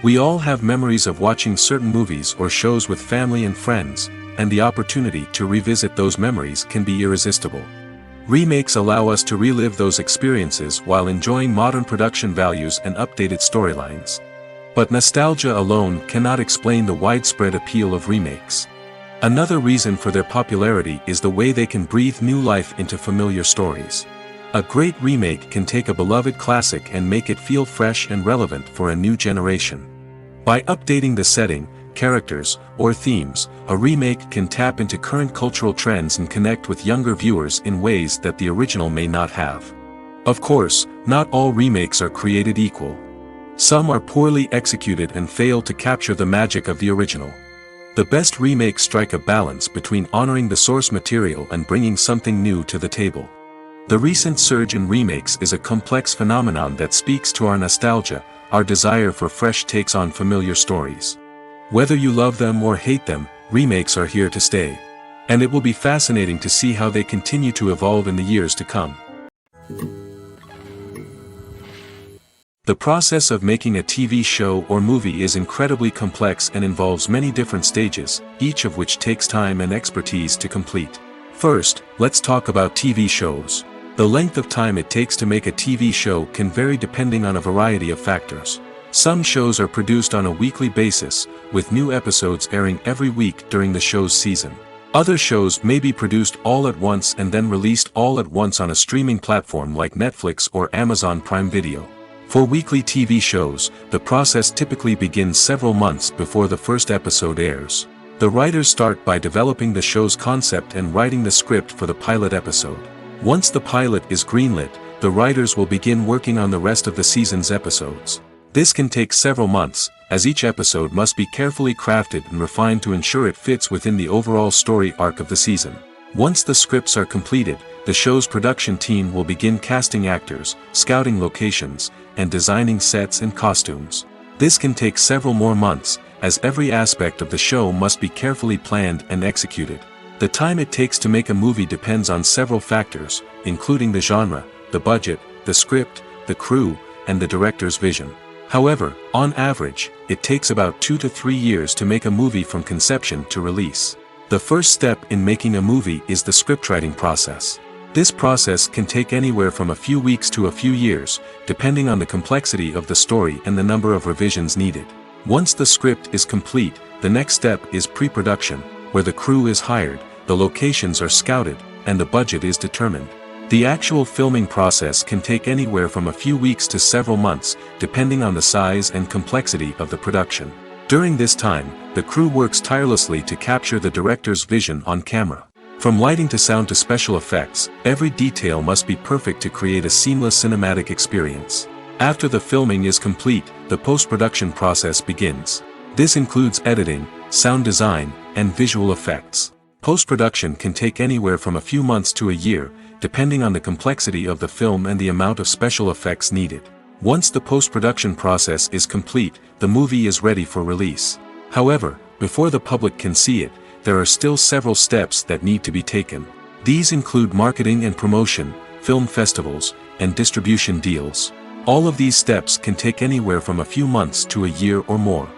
We all have memories of watching certain movies or shows with family and friends, and the opportunity to revisit those memories can be irresistible. Remakes allow us to relive those experiences while enjoying modern production values and updated storylines. But nostalgia alone cannot explain the widespread appeal of remakes. Another reason for their popularity is the way they can breathe new life into familiar stories. A great remake can take a beloved classic and make it feel fresh and relevant for a new generation. By updating the setting, characters, or themes, a remake can tap into current cultural trends and connect with younger viewers in ways that the original may not have. Of course, not all remakes are created equal. Some are poorly executed and fail to capture the magic of the original. The best remakes strike a balance between honoring the source material and bringing something new to the table. The recent surge in remakes is a complex phenomenon that speaks to our nostalgia, our desire for fresh takes on familiar stories. Whether you love them or hate them, remakes are here to stay. And it will be fascinating to see how they continue to evolve in the years to come. The process of making a TV show or movie is incredibly complex and involves many different stages, each of which takes time and expertise to complete. First, let's talk about TV shows. The length of time it takes to make a TV show can vary depending on a variety of factors. Some shows are produced on a weekly basis, with new episodes airing every week during the show's season. Other shows may be produced all at once and then released all at once on a streaming platform like Netflix or Amazon Prime Video. For weekly TV shows, the process typically begins several months before the first episode airs. The writers start by developing the show's concept and writing the script for the pilot episode. Once the pilot is greenlit, the writers will begin working on the rest of the season's episodes. This can take several months, as each episode must be carefully crafted and refined to ensure it fits within the overall story arc of the season. Once the scripts are completed, the show's production team will begin casting actors, scouting locations, and designing sets and costumes. This can take several more months, as every aspect of the show must be carefully planned and executed. The time it takes to make a movie depends on several factors, including the genre, the budget, the script, the crew, and the director's vision. However, on average, it takes about 2 to 3 years to make a movie from conception to release. The first step in making a movie is the scriptwriting process. This process can take anywhere from a few weeks to a few years, depending on the complexity of the story and the number of revisions needed. Once the script is complete, the next step is pre-production, where the crew is hired, the locations are scouted, and the budget is determined. The actual filming process can take anywhere from a few weeks to several months, depending on the size and complexity of the production. During this time, the crew works tirelessly to capture the director's vision on camera. From lighting to sound to special effects, every detail must be perfect to create a seamless cinematic experience. After the filming is complete, the post-production process begins. This includes editing, sound design, and visual effects. Post-production can take anywhere from a few months to a year, depending on the complexity of the film and the amount of special effects needed. Once the post-production process is complete, the movie is ready for release. However, before the public can see it, there are still several steps that need to be taken. These include marketing and promotion, film festivals, and distribution deals. All of these steps can take anywhere from a few months to a year or more.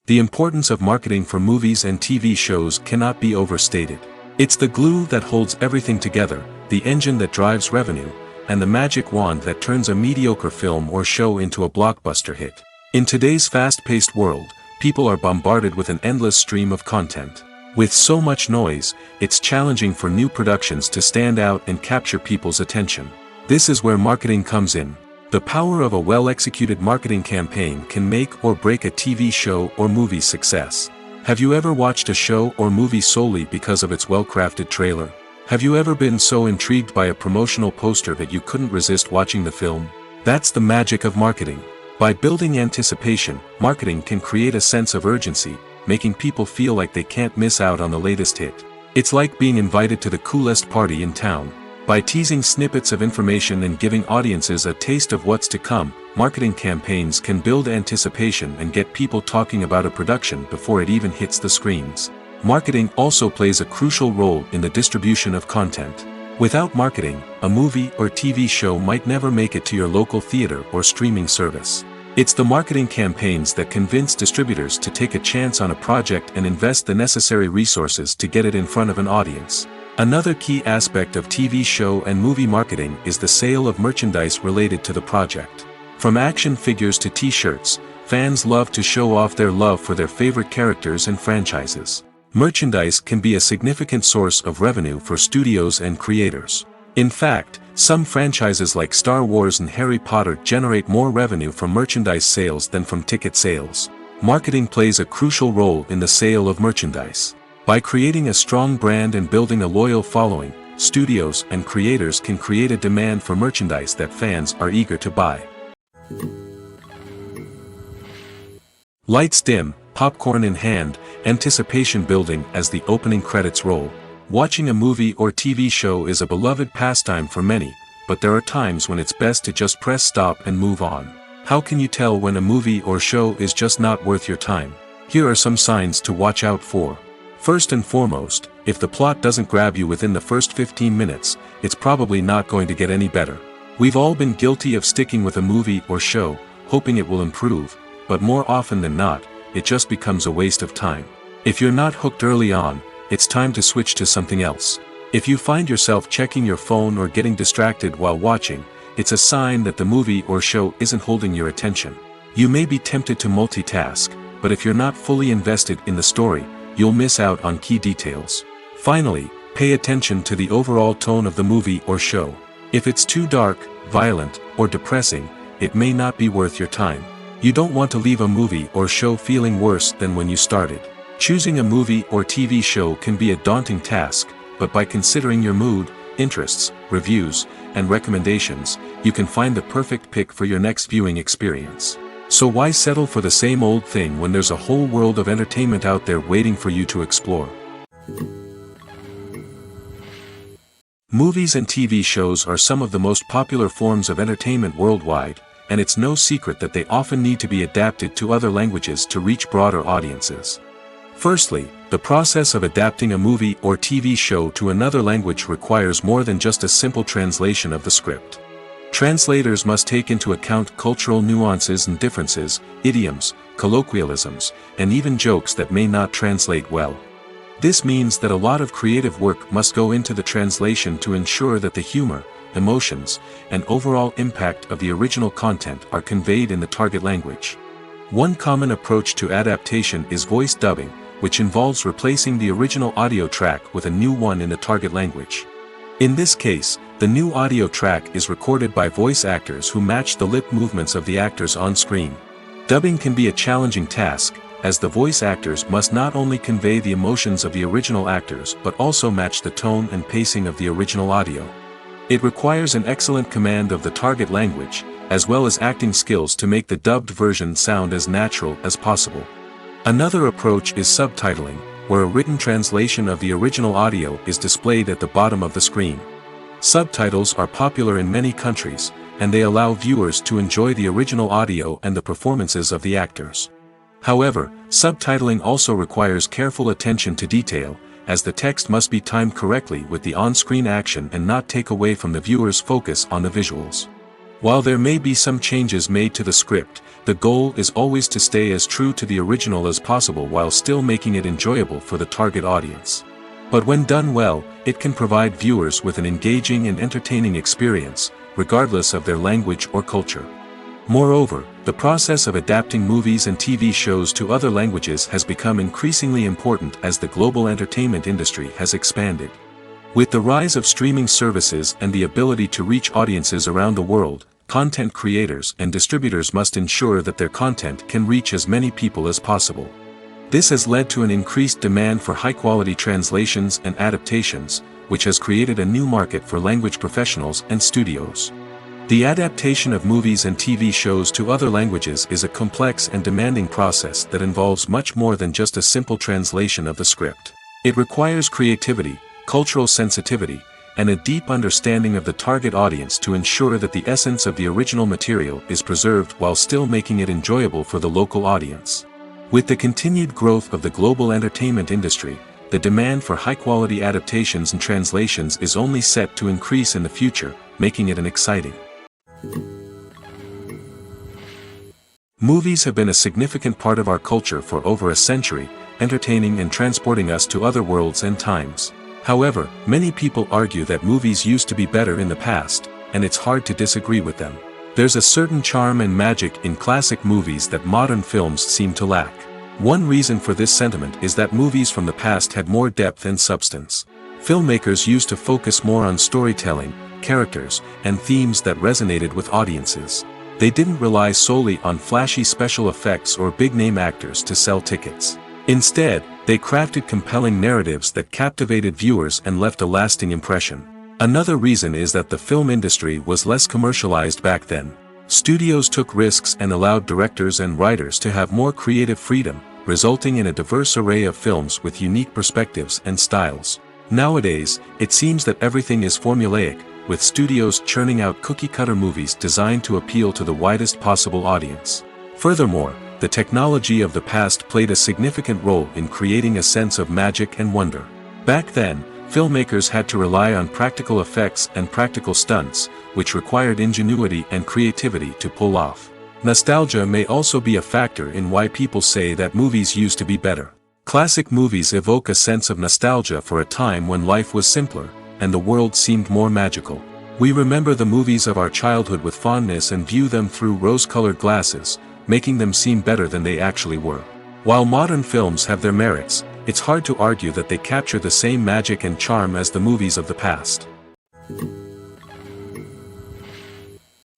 The importance of marketing for movies and TV shows cannot be overstated. It's the glue that holds everything together, the engine that drives revenue, and the magic wand that turns a mediocre film or show into a blockbuster hit. In today's fast-paced world, people are bombarded with an endless stream of content. With so much noise, it's challenging for new productions to stand out and capture people's attention. This is where marketing comes in. The power of a well-executed marketing campaign can make or break a TV show or movie's success. Have you ever watched a show or movie solely because of its well-crafted trailer? Have you ever been so intrigued by a promotional poster that you couldn't resist watching the film? That's the magic of marketing. By building anticipation, marketing can create a sense of urgency, making people feel like they can't miss out on the latest hit. It's like being invited to the coolest party in town. By teasing snippets of information and giving audiences a taste of what's to come, marketing campaigns can build anticipation and get people talking about a production before it even hits the screens. Marketing also plays a crucial role in the distribution of content. Without marketing, a movie or TV show might never make it to your local theater or streaming service. It's the marketing campaigns that convince distributors to take a chance on a project and invest the necessary resources to get it in front of an audience. Another key aspect of TV show and movie marketing is the sale of merchandise related to the project. From action figures to t-shirts, fans love to show off their love for their favorite characters and franchises. Merchandise can be a significant source of revenue for studios and creators. In fact, some franchises like Star Wars and Harry Potter generate more revenue from merchandise sales than from ticket sales. Marketing plays a crucial role in the sale of merchandise. By creating a strong brand and building a loyal following, studios and creators can create a demand for merchandise that fans are eager to buy. Lights dim, popcorn in hand, anticipation building as the opening credits roll. Watching a movie or TV show is a beloved pastime for many, but there are times when it's best to just press stop and move on. How can you tell when a movie or show is just not worth your time? Here are some signs to watch out for. First and foremost, if the plot doesn't grab you within the first 15 minutes, it's probably not going to get any better. We've all been guilty of sticking with a movie or show, hoping it will improve, but more often than not, it just becomes a waste of time. If you're not hooked early on, it's time to switch to something else. If you find yourself checking your phone or getting distracted while watching, it's a sign that the movie or show isn't holding your attention. You may be tempted to multitask, but if you're not fully invested in the story, you'll miss out on key details. Finally, pay attention to the overall tone of the movie or show. If it's too dark, violent, or depressing, it may not be worth your time. You don't want to leave a movie or show feeling worse than when you started. Choosing a movie or TV show can be a daunting task, but by considering your mood, interests, reviews, and recommendations, you can find the perfect pick for your next viewing experience. So why settle for the same old thing when there's a whole world of entertainment out there waiting for you to explore? Movies and TV shows are some of the most popular forms of entertainment worldwide, and it's no secret that they often need to be adapted to other languages to reach broader audiences. Firstly, the process of adapting a movie or TV show to another language requires more than just a simple translation of the script. Translators must take into account cultural nuances and differences, idioms, colloquialisms, and even jokes that may not translate well. This means that a lot of creative work must go into the translation to ensure that the humor, emotions, and overall impact of the original content are conveyed in the target language. One common approach to adaptation is voice dubbing, which involves replacing the original audio track with a new one in the target language. In this case, the new audio track is recorded by voice actors who match the lip movements of the actors on screen. Dubbing can be a challenging task, as the voice actors must not only convey the emotions of the original actors but also match the tone and pacing of the original audio. It requires an excellent command of the target language, as well as acting skills to make the dubbed version sound as natural as possible. Another approach is subtitling, where a written translation of the original audio is displayed at the bottom of the screen. Subtitles are popular in many countries, and they allow viewers to enjoy the original audio and the performances of the actors. However, subtitling also requires careful attention to detail, as the text must be timed correctly with the on-screen action and not take away from the viewer's focus on the visuals. While there may be some changes made to the script, the goal is always to stay as true to the original as possible while still making it enjoyable for the target audience. But when done well, it can provide viewers with an engaging and entertaining experience, regardless of their language or culture. Moreover, the process of adapting movies and TV shows to other languages has become increasingly important as the global entertainment industry has expanded. With the rise of streaming services and the ability to reach audiences around the world, content creators and distributors must ensure that their content can reach as many people as possible. This has led to an increased demand for high-quality translations and adaptations, which has created a new market for language professionals and studios. The adaptation of movies and TV shows to other languages is a complex and demanding process that involves much more than just a simple translation of the script. It requires creativity, cultural sensitivity, and a deep understanding of the target audience to ensure that the essence of the original material is preserved while still making it enjoyable for the local audience. With the continued growth of the global entertainment industry, the demand for high-quality adaptations and translations is only set to increase in the future, making it exciting. Movies have been a significant part of our culture for over a century, entertaining and transporting us to other worlds and times. However, many people argue that movies used to be better in the past, and it's hard to disagree with them. There's a certain charm and magic in classic movies that modern films seem to lack. One reason for this sentiment is that movies from the past had more depth and substance. Filmmakers used to focus more on storytelling, characters, and themes that resonated with audiences. They didn't rely solely on flashy special effects or big-name actors to sell tickets. Instead, they crafted compelling narratives that captivated viewers and left a lasting impression. Another reason is that the film industry was less commercialized back then. Studios took risks and allowed directors and writers to have more creative freedom, resulting in a diverse array of films with unique perspectives and styles. Nowadays, it seems that everything is formulaic, with studios churning out cookie-cutter movies designed to appeal to the widest possible audience. Furthermore, the technology of the past played a significant role in creating a sense of magic and wonder. Back then, filmmakers had to rely on practical effects and practical stunts, which required ingenuity and creativity to pull off. Nostalgia may also be a factor in why people say that movies used to be better. Classic movies evoke a sense of nostalgia for a time when life was simpler, and the world seemed more magical. We remember the movies of our childhood with fondness and view them through rose-colored glasses, making them seem better than they actually were. While modern films have their merits, it's hard to argue that they capture the same magic and charm as the movies of the past.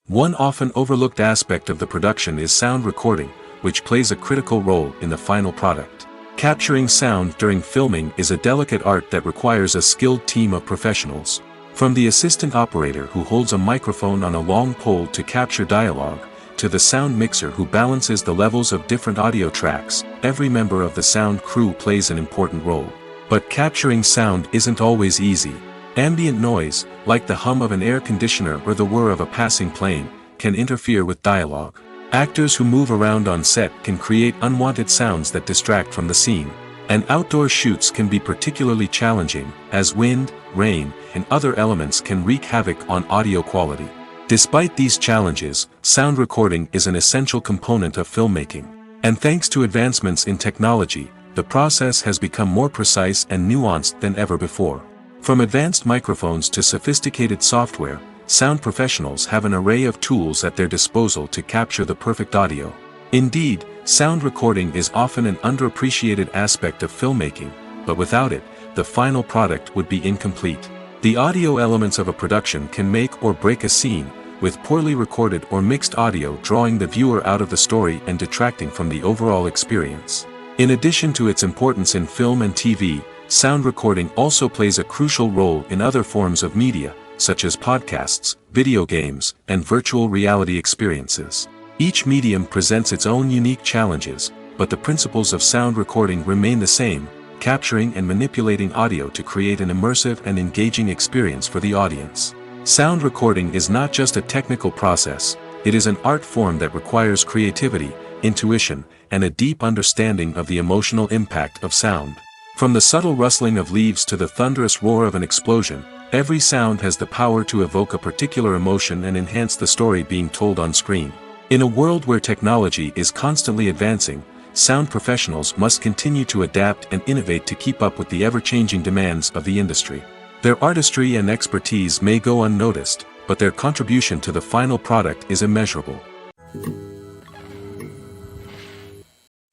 One often overlooked aspect of the production is sound recording, which plays a critical role in the final product. Capturing sound during filming is a delicate art that requires a skilled team of professionals. From the assistant operator who holds a microphone on a long pole to capture dialogue, to the sound mixer who balances the levels of different audio tracks, every member of the sound crew plays an important role. But capturing sound isn't always easy. Ambient noise, like the hum of an air conditioner or the whir of a passing plane, can interfere with dialogue. Actors who move around on set can create unwanted sounds that distract from the scene. And outdoor shoots can be particularly challenging, as wind, rain, and other elements can wreak havoc on audio quality. Despite these challenges, sound recording is an essential component of filmmaking. And thanks to advancements in technology, the process has become more precise and nuanced than ever before. From advanced microphones to sophisticated software, sound professionals have an array of tools at their disposal to capture the perfect audio. Indeed, sound recording is often an underappreciated aspect of filmmaking, but without it, the final product would be incomplete. The audio elements of a production can make or break a scene, with poorly recorded or mixed audio drawing the viewer out of the story and detracting from the overall experience. In addition to its importance in film and TV, sound recording also plays a crucial role in other forms of media, such as podcasts, video games, and virtual reality experiences. Each medium presents its own unique challenges, but the principles of sound recording remain the same, capturing and manipulating audio to create an immersive and engaging experience for the audience. Sound recording is not just a technical process, it is an art form that requires creativity, intuition, and a deep understanding of the emotional impact of sound. From the subtle rustling of leaves to the thunderous roar of an explosion, every sound has the power to evoke a particular emotion and enhance the story being told on screen. In a world where technology is constantly advancing, sound professionals must continue to adapt and innovate to keep up with the ever-changing demands of the industry. Their artistry and expertise may go unnoticed, but their contribution to the final product is immeasurable.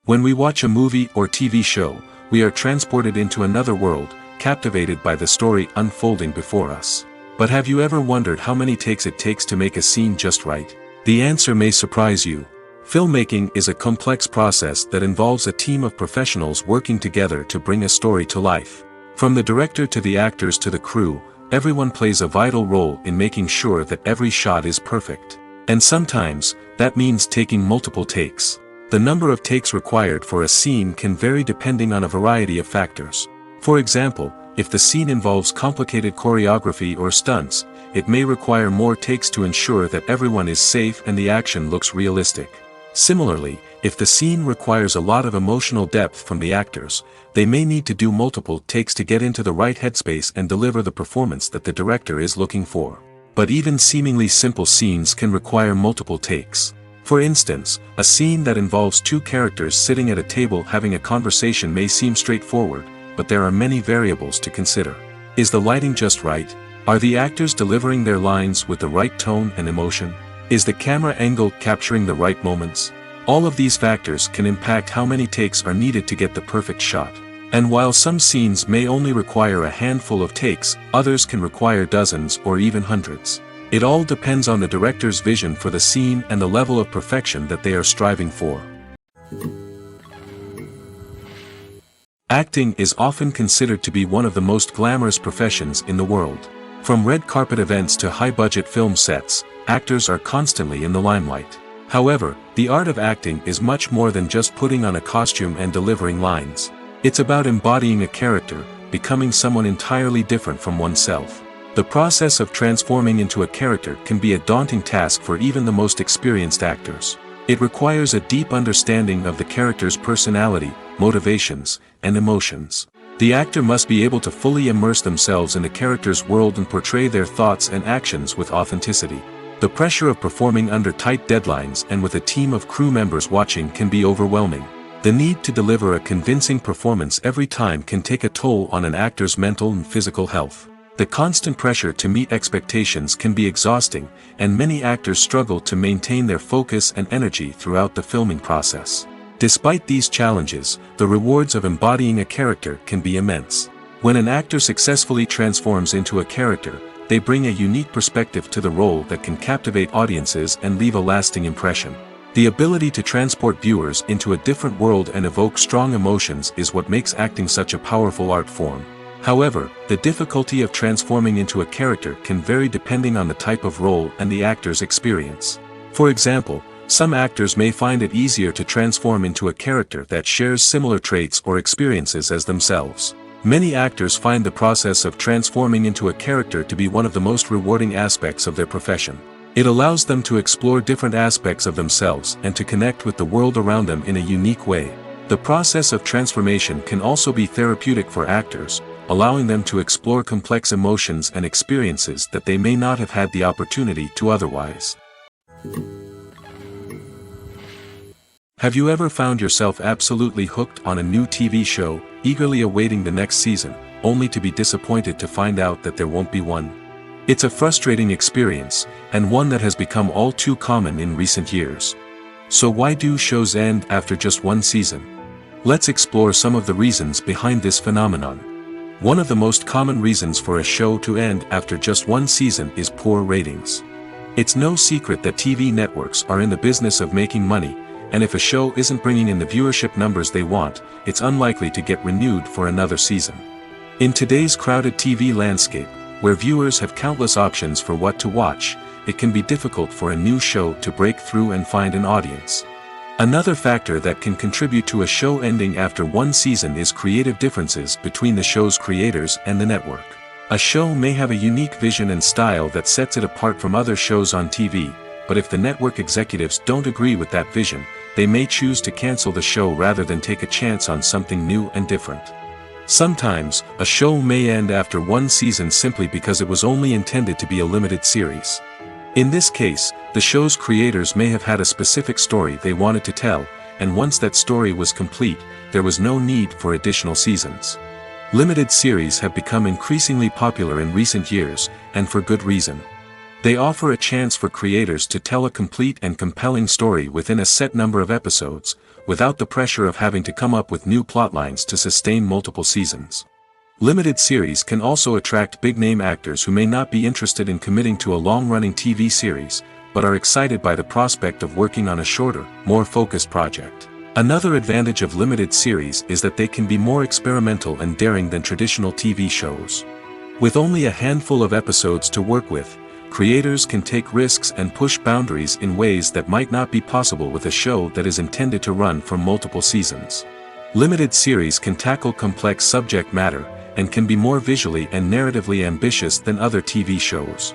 When we watch a movie or TV show, we are transported into another world, captivated by the story unfolding before us. But have you ever wondered how many takes it takes to make a scene just right? The answer may surprise you. Filmmaking is a complex process that involves a team of professionals working together to bring a story to life. From the director to the actors to the crew, everyone plays a vital role in making sure that every shot is perfect. And sometimes, that means taking multiple takes. The number of takes required for a scene can vary depending on a variety of factors. For example, if the scene involves complicated choreography or stunts, it may require more takes to ensure that everyone is safe and the action looks realistic. Similarly, if the scene requires a lot of emotional depth from the actors, they may need to do multiple takes to get into the right headspace and deliver the performance that the director is looking for. But even seemingly simple scenes can require multiple takes. For instance, a scene that involves two characters sitting at a table having a conversation may seem straightforward, but there are many variables to consider. Is the lighting just right? Are the actors delivering their lines with the right tone and emotion? Is the camera angle capturing the right moments? All of these factors can impact how many takes are needed to get the perfect shot. And while some scenes may only require a handful of takes, others can require dozens or even hundreds. It all depends on the director's vision for the scene and the level of perfection that they are striving for. Acting is often considered to be one of the most glamorous professions in the world. From red carpet events to high-budget film sets, actors are constantly in the limelight. However, the art of acting is much more than just putting on a costume and delivering lines. It's about embodying a character, becoming someone entirely different from oneself. The process of transforming into a character can be a daunting task for even the most experienced actors. It requires a deep understanding of the character's personality, motivations, and emotions. The actor must be able to fully immerse themselves in the character's world and portray their thoughts and actions with authenticity. The pressure of performing under tight deadlines and with a team of crew members watching can be overwhelming. The need to deliver a convincing performance every time can take a toll on an actor's mental and physical health. The constant pressure to meet expectations can be exhausting, and many actors struggle to maintain their focus and energy throughout the filming process. Despite these challenges, the rewards of embodying a character can be immense. When an actor successfully transforms into a character, they bring a unique perspective to the role that can captivate audiences and leave a lasting impression. The ability to transport viewers into a different world and evoke strong emotions is what makes acting such a powerful art form. However, the difficulty of transforming into a character can vary depending on the type of role and the actor's experience. For example, some actors may find it easier to transform into a character that shares similar traits or experiences as themselves. Many actors find the process of transforming into a character to be one of the most rewarding aspects of their profession. It allows them to explore different aspects of themselves and to connect with the world around them in a unique way. The process of transformation can also be therapeutic for actors, allowing them to explore complex emotions and experiences that they may not have had the opportunity to otherwise. Have you ever found yourself absolutely hooked on a new TV show, eagerly awaiting the next season, only to be disappointed to find out that there won't be one? It's a frustrating experience, and one that has become all too common in recent years. So why do shows end after just one season? Let's explore some of the reasons behind this phenomenon. One of the most common reasons for a show to end after just one season is poor ratings. It's no secret that TV networks are in the business of making money, and if a show isn't bringing in the viewership numbers they want, it's unlikely to get renewed for another season. In today's crowded TV landscape, where viewers have countless options for what to watch, it can be difficult for a new show to break through and find an audience. Another factor that can contribute to a show ending after one season is creative differences between the show's creators and the network. A show may have a unique vision and style that sets it apart from other shows on TV, but if the network executives don't agree with that vision, they may choose to cancel the show rather than take a chance on something new and different. Sometimes, a show may end after one season simply because it was only intended to be a limited series. In this case, the show's creators may have had a specific story they wanted to tell, and once that story was complete, there was no need for additional seasons. Limited series have become increasingly popular in recent years, and for good reason. They offer a chance for creators to tell a complete and compelling story within a set number of episodes, without the pressure of having to come up with new plotlines to sustain multiple seasons. Limited series can also attract big-name actors who may not be interested in committing to a long-running TV series, but are excited by the prospect of working on a shorter, more focused project. Another advantage of limited series is that they can be more experimental and daring than traditional TV shows. With only a handful of episodes to work with, creators can take risks and push boundaries in ways that might not be possible with a show that is intended to run for multiple seasons. Limited series can tackle complex subject matter, and can be more visually and narratively ambitious than other TV shows.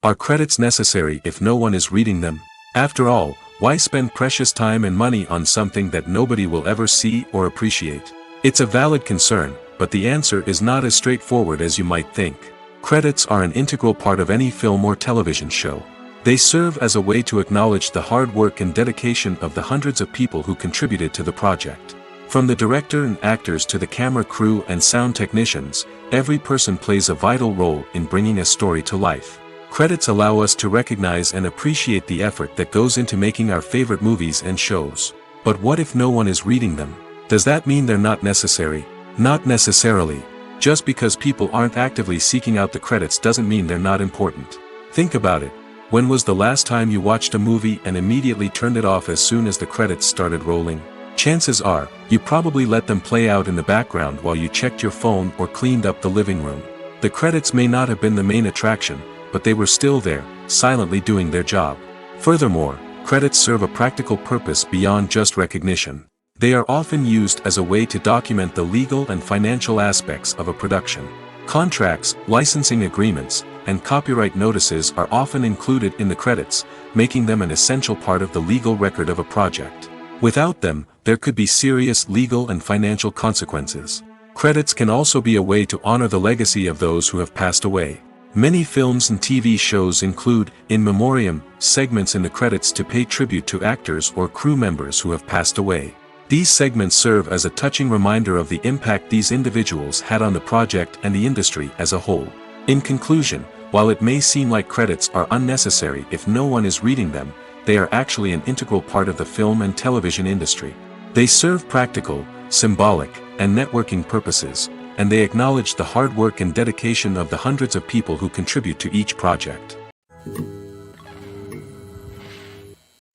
Are credits necessary if no one is reading them? After all, why spend precious time and money on something that nobody will ever see or appreciate? It's a valid concern, but the answer is not as straightforward as you might think. Credits are an integral part of any film or television show. They serve as a way to acknowledge the hard work and dedication of the hundreds of people who contributed to the project. From the director and actors to the camera crew and sound technicians, every person plays a vital role in bringing a story to life. Credits allow us to recognize and appreciate the effort that goes into making our favorite movies and shows. But what if no one is reading them? Does that mean they're not necessary? Not necessarily. Just because people aren't actively seeking out the credits doesn't mean they're not important. Think about it. When was the last time you watched a movie and immediately turned it off as soon as the credits started rolling? Chances are, you probably let them play out in the background while you checked your phone or cleaned up the living room. The credits may not have been the main attraction, but they were still there, silently doing their job. Furthermore, credits serve a practical purpose beyond just recognition. They are often used as a way to document the legal and financial aspects of a production. Contracts, licensing agreements, and copyright notices are often included in the credits, making them an essential part of the legal record of a project. Without them, there could be serious legal and financial consequences. Credits can also be a way to honor the legacy of those who have passed away. Many films and TV shows include, in memoriam, segments in the credits to pay tribute to actors or crew members who have passed away. These segments serve as a touching reminder of the impact these individuals had on the project and the industry as a whole. In conclusion, while it may seem like credits are unnecessary if no one is reading them, they are actually an integral part of the film and television industry. They serve practical, symbolic, and networking purposes, and they acknowledge the hard work and dedication of the hundreds of people who contribute to each project.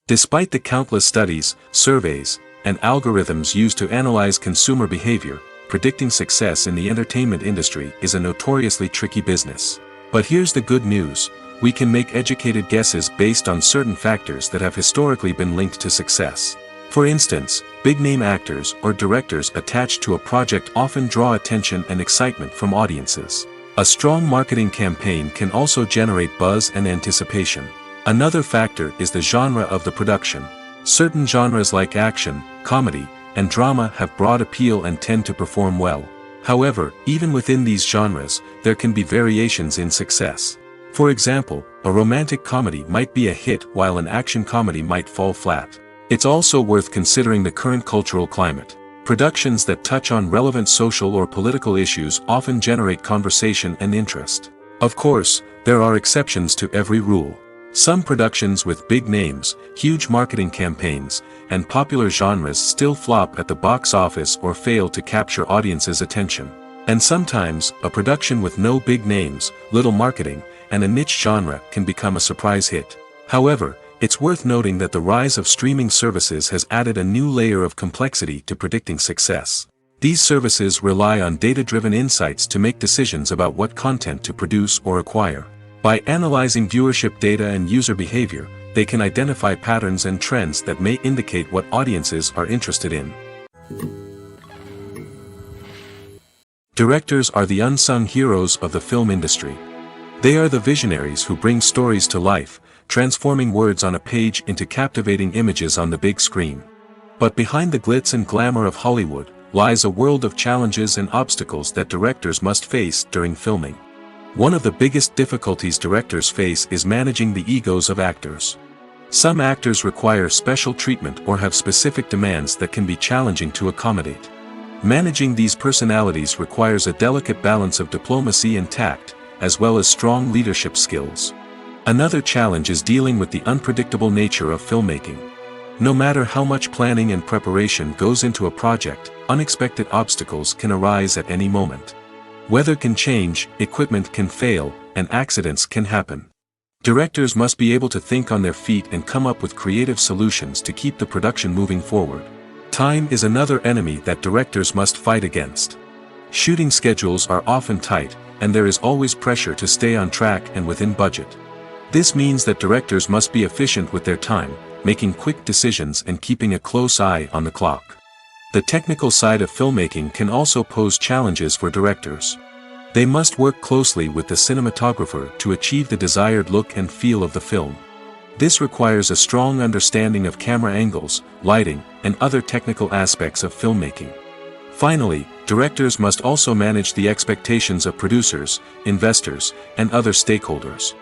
Despite the countless studies, surveys, and algorithms used to analyze consumer behavior, predicting success in the entertainment industry is a notoriously tricky business. But here's the good news: we can make educated guesses based on certain factors that have historically been linked to success. For instance, big-name actors or directors attached to a project often draw attention and excitement from audiences. A strong marketing campaign can also generate buzz and anticipation. Another factor is the genre of the production. Certain genres like action, comedy, and drama have broad appeal and tend to perform well. However, even within these genres, there can be variations in success. For example, a romantic comedy might be a hit while an action comedy might fall flat. It's also worth considering the current cultural climate. Productions that touch on relevant social or political issues often generate conversation and interest. Of course, there are exceptions to every rule. Some productions with big names, huge marketing campaigns, and popular genres still flop at the box office or fail to capture audiences' attention. And sometimes, a production with no big names, little marketing, and a niche genre can become a surprise hit. However, it's worth noting that the rise of streaming services has added a new layer of complexity to predicting success. These services rely on data-driven insights to make decisions about what content to produce or acquire. By analyzing viewership data and user behavior, they can identify patterns and trends that may indicate what audiences are interested in. Directors are the unsung heroes of the film industry. They are the visionaries who bring stories to life, transforming words on a page into captivating images on the big screen. But behind the glitz and glamour of Hollywood, lies a world of challenges and obstacles that directors must face during filming. One of the biggest difficulties directors face is managing the egos of actors. Some actors require special treatment or have specific demands that can be challenging to accommodate. Managing these personalities requires a delicate balance of diplomacy and tact, as well as strong leadership skills. Another challenge is dealing with the unpredictable nature of filmmaking. No matter how much planning and preparation goes into a project, unexpected obstacles can arise at any moment. Weather can change, equipment can fail, and accidents can happen. Directors must be able to think on their feet and come up with creative solutions to keep the production moving forward. Time is another enemy that directors must fight against. Shooting schedules are often tight, and there is always pressure to stay on track and within budget. This means that directors must be efficient with their time, making quick decisions and keeping a close eye on the clock. The technical side of filmmaking can also pose challenges for directors. They must work closely with the cinematographer to achieve the desired look and feel of the film. This requires a strong understanding of camera angles, lighting, and other technical aspects of filmmaking. Finally, directors must also manage the expectations of producers, investors, and other stakeholders.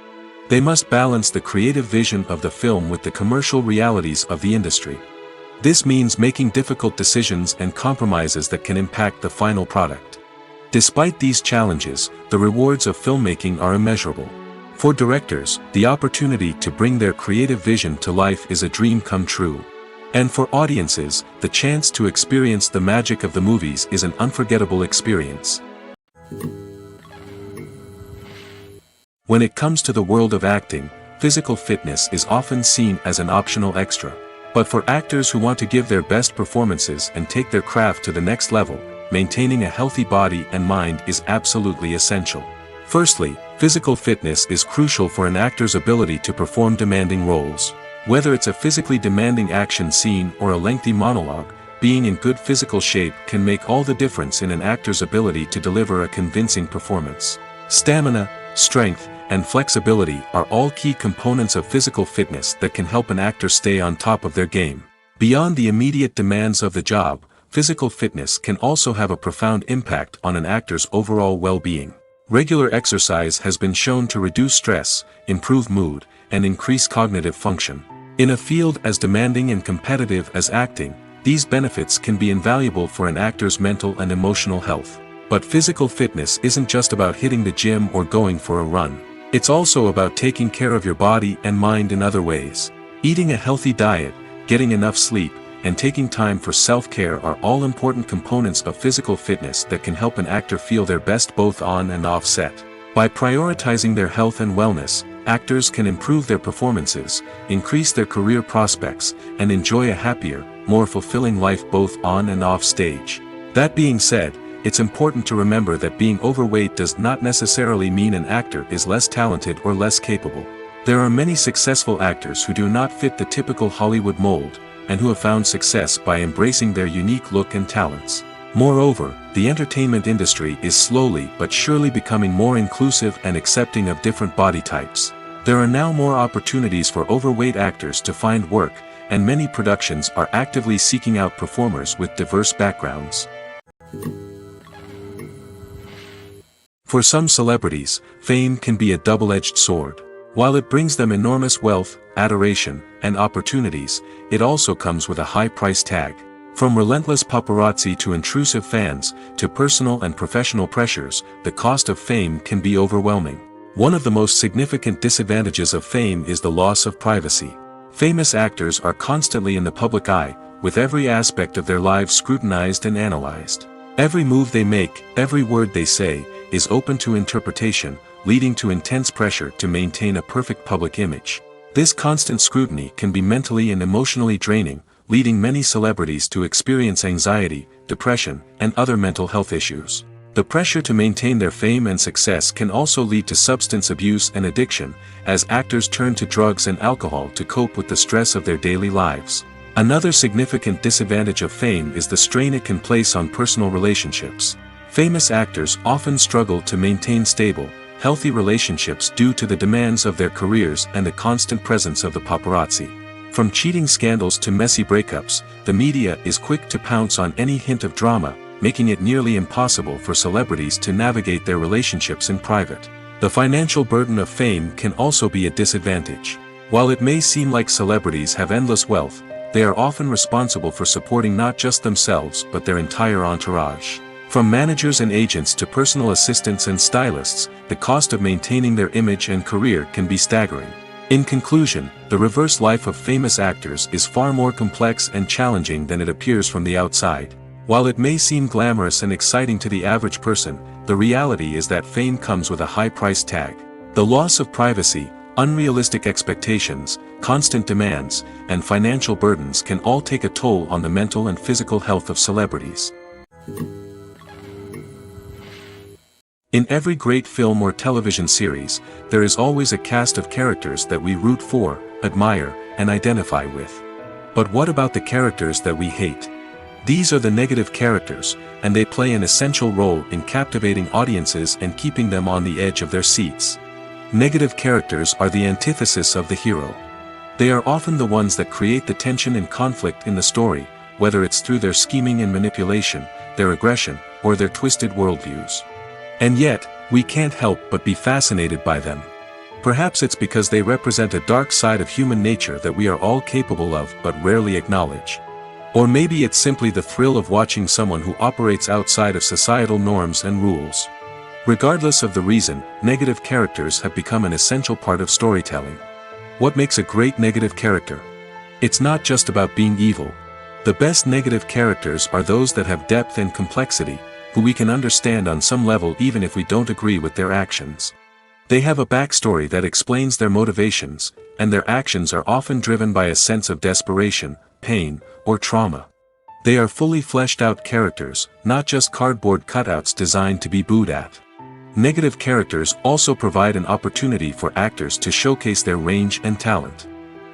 They must balance the creative vision of the film with the commercial realities of the industry. This means making difficult decisions and compromises that can impact the final product. Despite these challenges, the rewards of filmmaking are immeasurable. For directors, the opportunity to bring their creative vision to life is a dream come true. And for audiences, the chance to experience the magic of the movies is an unforgettable experience. When it comes to the world of acting, physical fitness is often seen as an optional extra. But for actors who want to give their best performances and take their craft to the next level, maintaining a healthy body and mind is absolutely essential. Firstly, physical fitness is crucial for an actor's ability to perform demanding roles. Whether it's a physically demanding action scene or a lengthy monologue, being in good physical shape can make all the difference in an actor's ability to deliver a convincing performance. Stamina, strength, and flexibility are all key components of physical fitness that can help an actor stay on top of their game. Beyond the immediate demands of the job, physical fitness can also have a profound impact on an actor's overall well-being. Regular exercise has been shown to reduce stress, improve mood, and increase cognitive function. In a field as demanding and competitive as acting, these benefits can be invaluable for an actor's mental and emotional health. But physical fitness isn't just about hitting the gym or going for a run. It's also about taking care of your body and mind in other ways. Eating a healthy diet, getting enough sleep, and taking time for self-care are all important components of physical fitness that can help an actor feel their best both on and off set. By prioritizing their health and wellness, actors can improve their performances, increase their career prospects, and enjoy a happier, more fulfilling life both on and off stage. That being said, it's important to remember that being overweight does not necessarily mean an actor is less talented or less capable. There are many successful actors who do not fit the typical Hollywood mold, and who have found success by embracing their unique look and talents. Moreover, the entertainment industry is slowly but surely becoming more inclusive and accepting of different body types. There are now more opportunities for overweight actors to find work, and many productions are actively seeking out performers with diverse backgrounds. For some celebrities, fame can be a double-edged sword. While it brings them enormous wealth, adoration, and opportunities, it also comes with a high price tag. From relentless paparazzi to intrusive fans, to personal and professional pressures, the cost of fame can be overwhelming. One of the most significant disadvantages of fame is the loss of privacy. Famous actors are constantly in the public eye, with every aspect of their lives scrutinized and analyzed. Every move they make, every word they say, is open to interpretation, leading to intense pressure to maintain a perfect public image. This constant scrutiny can be mentally and emotionally draining, leading many celebrities to experience anxiety, depression, and other mental health issues. The pressure to maintain their fame and success can also lead to substance abuse and addiction, as actors turn to drugs and alcohol to cope with the stress of their daily lives. Another significant disadvantage of fame is the strain it can place on personal relationships. Famous actors often struggle to maintain stable, healthy relationships due to the demands of their careers and the constant presence of the paparazzi. From cheating scandals to messy breakups, the media is quick to pounce on any hint of drama, making it nearly impossible for celebrities to navigate their relationships in private. The financial burden of fame can also be a disadvantage. While it may seem like celebrities have endless wealth, they are often responsible for supporting not just themselves but their entire entourage. From managers and agents to personal assistants and stylists, the cost of maintaining their image and career can be staggering. In conclusion, the reverse life of famous actors is far more complex and challenging than it appears from the outside. While it may seem glamorous and exciting to the average person, the reality is that fame comes with a high price tag. The loss of privacy, unrealistic expectations, constant demands, and financial burdens can all take a toll on the mental and physical health of celebrities. In every great film or television series, there is always a cast of characters that we root for, admire, and identify with. But what about the characters that we hate? These are the negative characters, and they play an essential role in captivating audiences and keeping them on the edge of their seats. Negative characters are the antithesis of the hero. They are often the ones that create the tension and conflict in the story, whether it's through their scheming and manipulation, their aggression, or their twisted worldviews. And yet, we can't help but be fascinated by them. Perhaps it's because they represent a dark side of human nature that we are all capable of but rarely acknowledge. Or maybe it's simply the thrill of watching someone who operates outside of societal norms and rules. Regardless of the reason, negative characters have become an essential part of storytelling. What makes a great negative character? It's not just about being evil. The best negative characters are those that have depth and complexity, who we can understand on some level even if we don't agree with their actions. They have a backstory that explains their motivations, and their actions are often driven by a sense of desperation, pain, or trauma. They are fully fleshed out characters, not just cardboard cutouts designed to be booed at. Negative characters also provide an opportunity for actors to showcase their range and talent.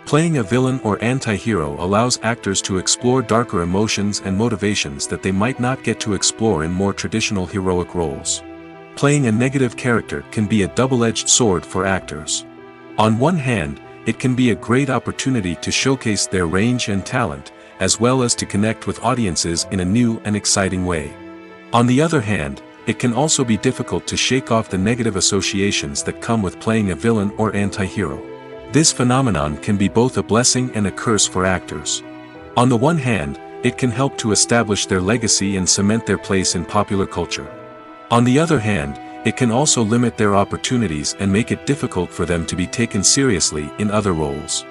Playing a villain or anti-hero allows actors to explore darker emotions and motivations that they might not get to explore in more traditional heroic roles. Playing a negative character can be a double-edged sword for actors. On one hand, it can be a great opportunity to showcase their range and talent, as well as to connect with audiences in a new and exciting way. On the other hand, it can also be difficult to shake off the negative associations that come with playing a villain or anti-hero. This phenomenon can be both a blessing and a curse for actors. On the one hand, it can help to establish their legacy and cement their place in popular culture. On the other hand, it can also limit their opportunities and make it difficult for them to be taken seriously in other roles.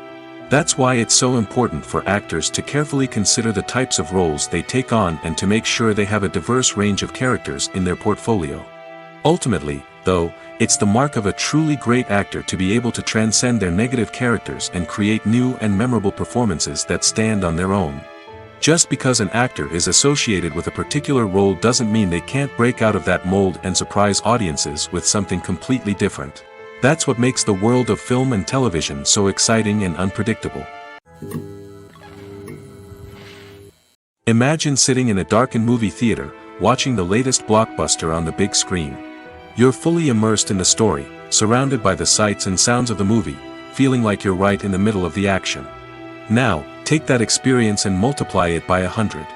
That's why it's so important for actors to carefully consider the types of roles they take on and to make sure they have a diverse range of characters in their portfolio. Ultimately, though, it's the mark of a truly great actor to be able to transcend their negative characters and create new and memorable performances that stand on their own. Just because an actor is associated with a particular role doesn't mean they can't break out of that mold and surprise audiences with something completely different. That's what makes the world of film and television so exciting and unpredictable. Imagine sitting in a darkened movie theater, watching the latest blockbuster on the big screen. You're fully immersed in the story, surrounded by the sights and sounds of the movie, feeling like you're right in the middle of the action. Now, take that experience and multiply it by 100.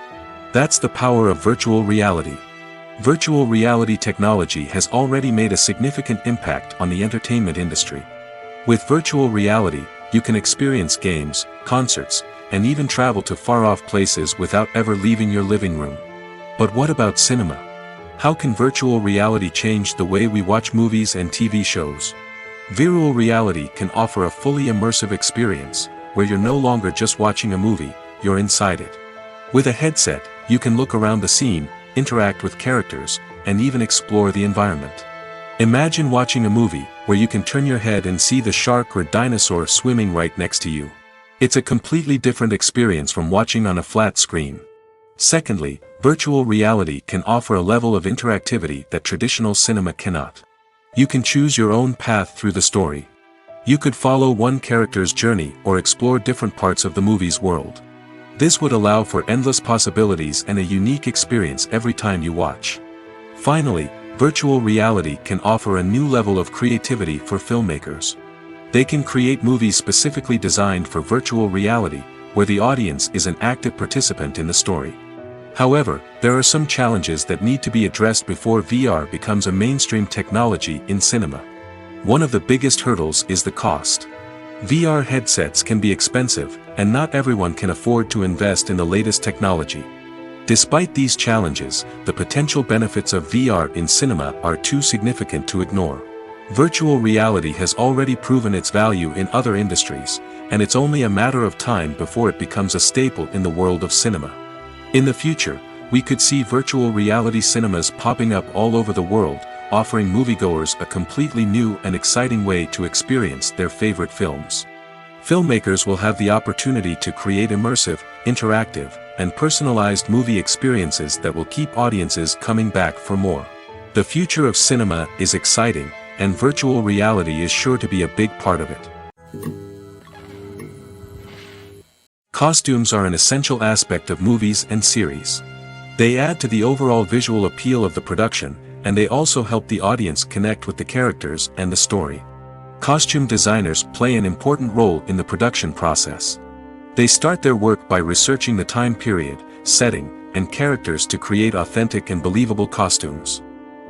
That's the power of virtual reality. Virtual reality technology has already made a significant impact on the entertainment industry. With virtual reality, you can experience games, concerts, and even travel to far-off places without ever leaving your living room. But what about cinema? How can virtual reality change the way we watch movies and TV shows? Virtual reality can offer a fully immersive experience, where you're no longer just watching a movie, you're inside it. With a headset, you can look around the scene, interact with characters, and even explore the environment. Imagine watching a movie where you can turn your head and see the shark or dinosaur swimming right next to you. It's a completely different experience from watching on a flat screen. Secondly, virtual reality can offer a level of interactivity that traditional cinema cannot. You can choose your own path through the story. You could follow one character's journey or explore different parts of the movie's world. This would allow for endless possibilities and a unique experience every time you watch. Finally, virtual reality can offer a new level of creativity for filmmakers. They can create movies specifically designed for virtual reality, where the audience is an active participant in the story. However, there are some challenges that need to be addressed before VR becomes a mainstream technology in cinema. One of the biggest hurdles is the cost. VR headsets can be expensive, and not everyone can afford to invest in the latest technology. Despite these challenges, the potential benefits of VR in cinema are too significant to ignore. Virtual reality has already proven its value in other industries, and it's only a matter of time before it becomes a staple in the world of cinema. In the future, we could see virtual reality cinemas popping up all over the world, offering moviegoers a completely new and exciting way to experience their favorite films. Filmmakers will have the opportunity to create immersive, interactive, and personalized movie experiences that will keep audiences coming back for more. The future of cinema is exciting, and virtual reality is sure to be a big part of it. Costumes are an essential aspect of movies and series. They add to the overall visual appeal of the production, and they also help the audience connect with the characters and the story. Costume designers play an important role in the production process. They start their work by researching the time period, setting, and characters to create authentic and believable costumes.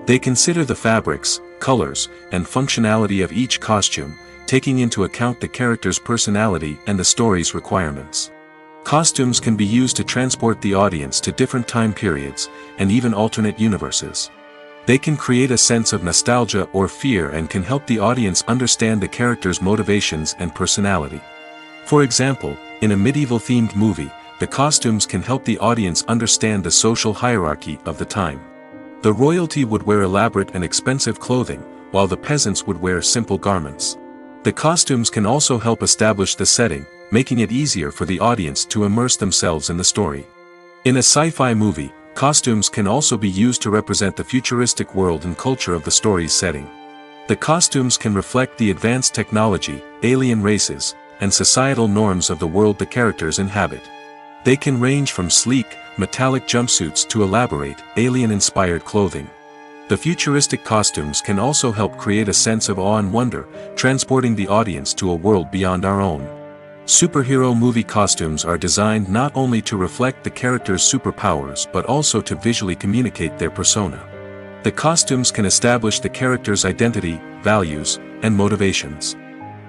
They consider the fabrics, colors, and functionality of each costume, taking into account the character's personality and the story's requirements. Costumes can be used to transport the audience to different time periods, and even alternate universes. They can create a sense of nostalgia or fear and can help the audience understand the character's motivations and personality. For example, in a medieval-themed movie, the costumes can help the audience understand the social hierarchy of the time. The royalty would wear elaborate and expensive clothing, while the peasants would wear simple garments. The costumes can also help establish the setting, making it easier for the audience to immerse themselves in the story. In a sci-fi movie, costumes can also be used to represent the futuristic world and culture of the story's setting. The costumes can reflect the advanced technology, alien races, and societal norms of the world the characters inhabit. They can range from sleek, metallic jumpsuits to elaborate, alien-inspired clothing. The futuristic costumes can also help create a sense of awe and wonder, transporting the audience to a world beyond our own. Superhero movie costumes are designed not only to reflect the character's superpowers but also to visually communicate their persona. The costumes can establish the character's identity, values, and motivations.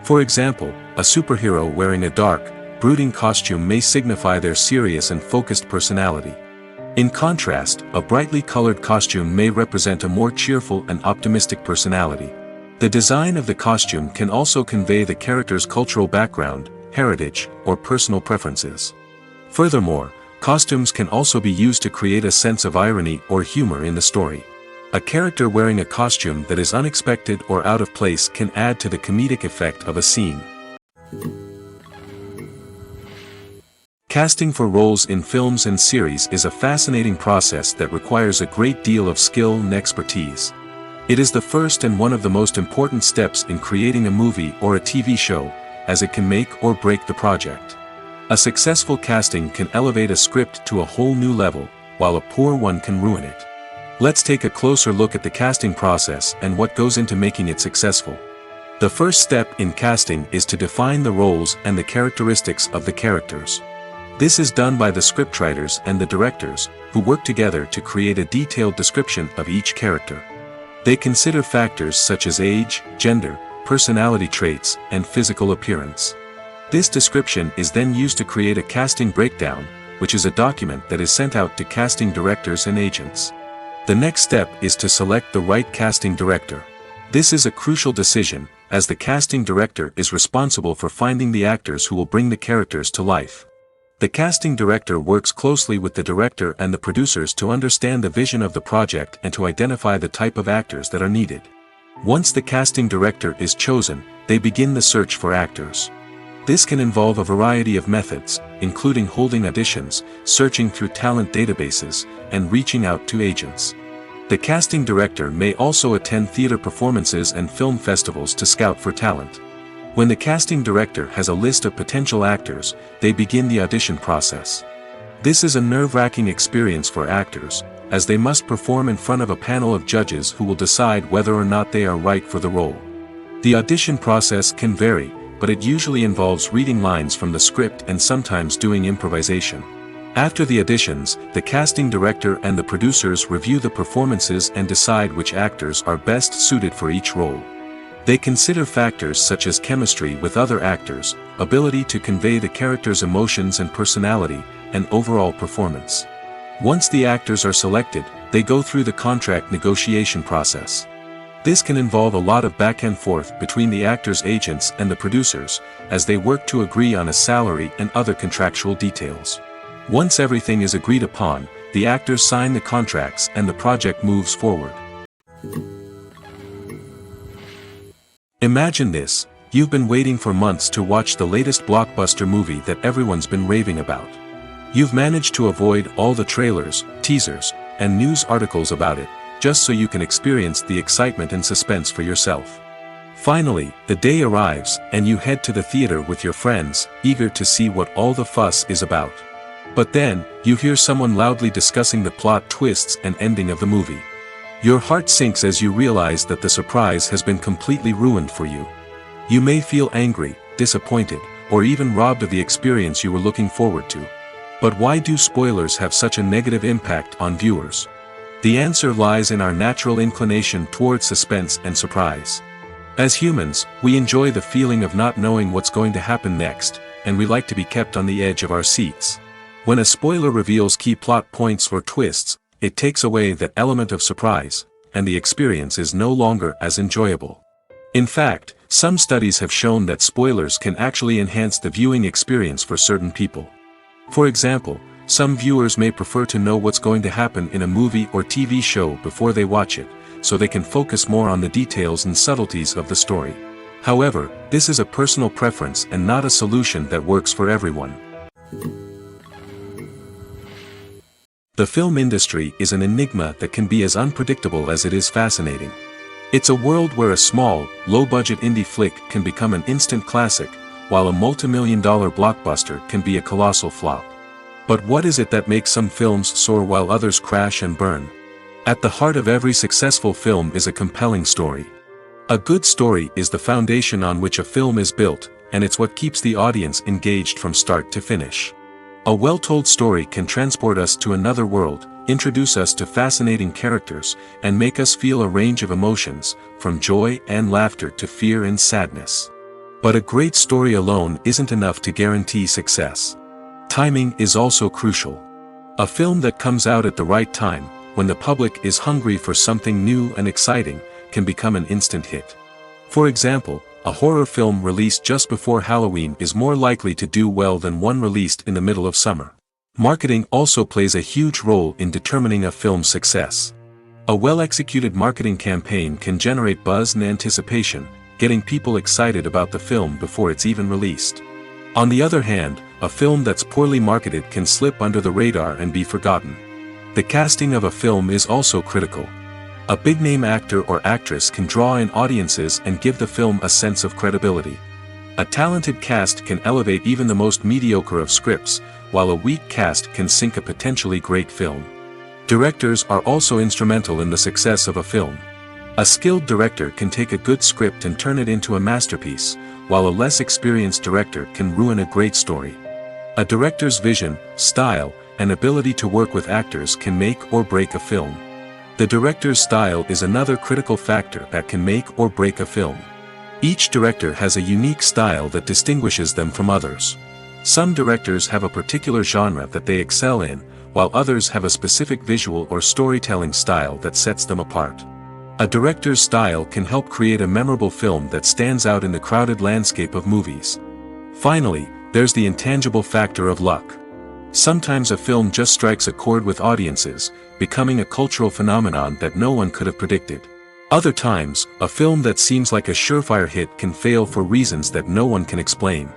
For example, a superhero wearing a dark, brooding costume may signify their serious and focused personality. In contrast, a brightly colored costume may represent a more cheerful and optimistic personality. The design of the costume can also convey the character's cultural background, heritage, or personal preferences. Furthermore, costumes can also be used to create a sense of irony or humor in the story. A character wearing a costume that is unexpected or out of place can add to the comedic effect of a scene. Casting for roles in films and series is a fascinating process that requires a great deal of skill and expertise. It is the first and one of the most important steps in creating a movie or a TV show, as it can make or break the project. A successful casting can elevate a script to a whole new level, while a poor one can ruin it. Let's take a closer look at the casting process and what goes into making it successful. The first step in casting is to define the roles and the characteristics of the characters. This is done by the scriptwriters and the directors, who work together to create a detailed description of each character. They consider factors such as age, gender, personality traits, and physical appearance. This description is then used to create a casting breakdown, which is a document that is sent out to casting directors and agents. The next step is to select the right casting director. This is a crucial decision, as the casting director is responsible for finding the actors who will bring the characters to life. The casting director works closely with the director and the producers to understand the vision of the project and to identify the type of actors that are needed. Once the casting director is chosen, they begin the search for actors. This can involve a variety of methods, including holding auditions, searching through talent databases, and reaching out to agents. The casting director may also attend theater performances and film festivals to scout for talent. When the casting director has a list of potential actors, they begin the audition process. This is a nerve-wracking experience for actors, as they must perform in front of a panel of judges who will decide whether or not they are right for the role. The audition process can vary, but it usually involves reading lines from the script and sometimes doing improvisation. After the auditions, the casting director and the producers review the performances and decide which actors are best suited for each role. They consider factors such as chemistry with other actors, ability to convey the character's emotions and personality, and overall performance. Once the actors are selected, they go through the contract negotiation process. This can involve a lot of back and forth between the actors' agents and the producers, as they work to agree on a salary and other contractual details. Once everything is agreed upon, the actors sign the contracts and the project moves forward. Imagine this: you've been waiting for months to watch the latest blockbuster movie that everyone's been raving about. You've managed to avoid all the trailers, teasers, and news articles about it, just so you can experience the excitement and suspense for yourself. Finally, the day arrives, and you head to the theater with your friends, eager to see what all the fuss is about. But then, you hear someone loudly discussing the plot twists and ending of the movie. Your heart sinks as you realize that the surprise has been completely ruined for you. You may feel angry, disappointed, or even robbed of the experience you were looking forward to. But why do spoilers have such a negative impact on viewers? The answer lies in our natural inclination toward suspense and surprise. As humans, we enjoy the feeling of not knowing what's going to happen next, and we like to be kept on the edge of our seats. When a spoiler reveals key plot points or twists, it takes away that element of surprise, and the experience is no longer as enjoyable. In fact, some studies have shown that spoilers can actually enhance the viewing experience for certain people. For example, some viewers may prefer to know what's going to happen in a movie or TV show before they watch it, so they can focus more on the details and subtleties of the story. However, this is a personal preference and not a solution that works for everyone. The film industry is an enigma that can be as unpredictable as it is fascinating. It's a world where a small, low-budget indie flick can become an instant classic, while a multi-million-dollar blockbuster can be a colossal flop. But what is it that makes some films soar while others crash and burn? At the heart of every successful film is a compelling story. A good story is the foundation on which a film is built, and it's what keeps the audience engaged from start to finish. A well-told story can transport us to another world, introduce us to fascinating characters, and make us feel a range of emotions, from joy and laughter to fear and sadness. But a great story alone isn't enough to guarantee success. Timing is also crucial. A film that comes out at the right time, when the public is hungry for something new and exciting, can become an instant hit. For example, a horror film released just before Halloween is more likely to do well than one released in the middle of summer. Marketing also plays a huge role in determining a film's success. A well-executed marketing campaign can generate buzz and anticipation, getting people excited about the film before it's even released. On the other hand, a film that's poorly marketed can slip under the radar and be forgotten. The casting of a film is also critical. A big-name actor or actress can draw in audiences and give the film a sense of credibility. A talented cast can elevate even the most mediocre of scripts, while a weak cast can sink a potentially great film. Directors are also instrumental in the success of a film. A skilled director can take a good script and turn it into a masterpiece, while a less experienced director can ruin a great story. A director's vision, style, and ability to work with actors can make or break a film. The director's style is another critical factor that can make or break a film. Each director has a unique style that distinguishes them from others. Some directors have a particular genre that they excel in, while others have a specific visual or storytelling style that sets them apart. A director's style can help create a memorable film that stands out in the crowded landscape of movies. Finally, there's the intangible factor of luck. Sometimes a film just strikes a chord with audiences, becoming a cultural phenomenon that no one could have predicted. Other times, a film that seems like a surefire hit can fail for reasons that no one can explain.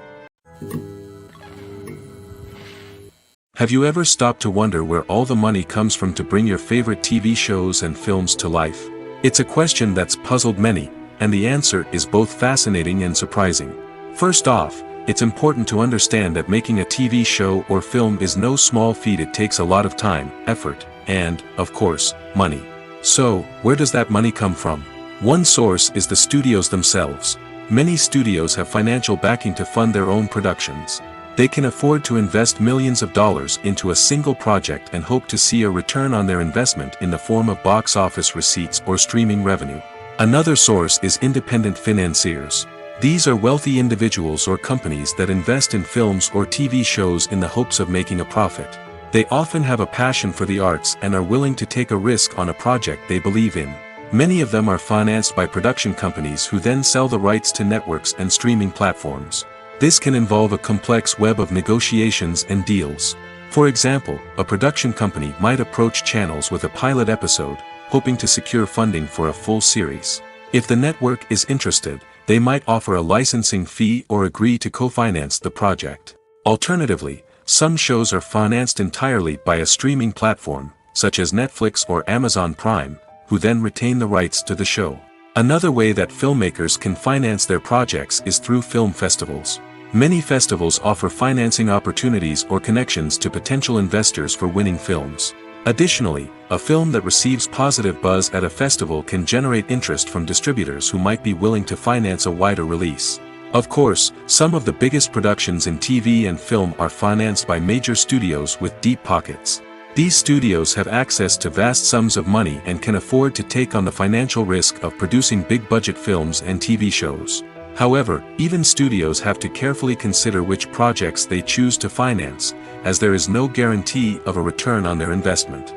Have you ever stopped to wonder where all the money comes from to bring your favorite TV shows and films to life? It's a question that's puzzled many, and the answer is both fascinating and surprising. First off, it's important to understand that making a TV show or film is no small feat. It takes a lot of time, effort, and, of course, money. So, where does that money come from? One source is the studios themselves. Many studios have financial backing to fund their own productions. They can afford to invest millions of dollars into a single project and hope to see a return on their investment in the form of box office receipts or streaming revenue. Another source is independent financiers. These are wealthy individuals or companies that invest in films or TV shows in the hopes of making a profit. They often have a passion for the arts and are willing to take a risk on a project they believe in. Many of them are financed by production companies who then sell the rights to networks and streaming platforms. This can involve a complex web of negotiations and deals. For example, a production company might approach channels with a pilot episode, hoping to secure funding for a full series. If the network is interested, they might offer a licensing fee or agree to co-finance the project. Alternatively, some shows are financed entirely by a streaming platform, such as Netflix or Amazon Prime, who then retain the rights to the show. Another way that filmmakers can finance their projects is through film festivals. Many festivals offer financing opportunities or connections to potential investors for winning films. Additionally, a film that receives positive buzz at a festival can generate interest from distributors who might be willing to finance a wider release. Of course, some of the biggest productions in TV and film are financed by major studios with deep pockets. These studios have access to vast sums of money and can afford to take on the financial risk of producing big-budget films and TV shows. However, even studios have to carefully consider which projects they choose to finance, as there is no guarantee of a return on their investment.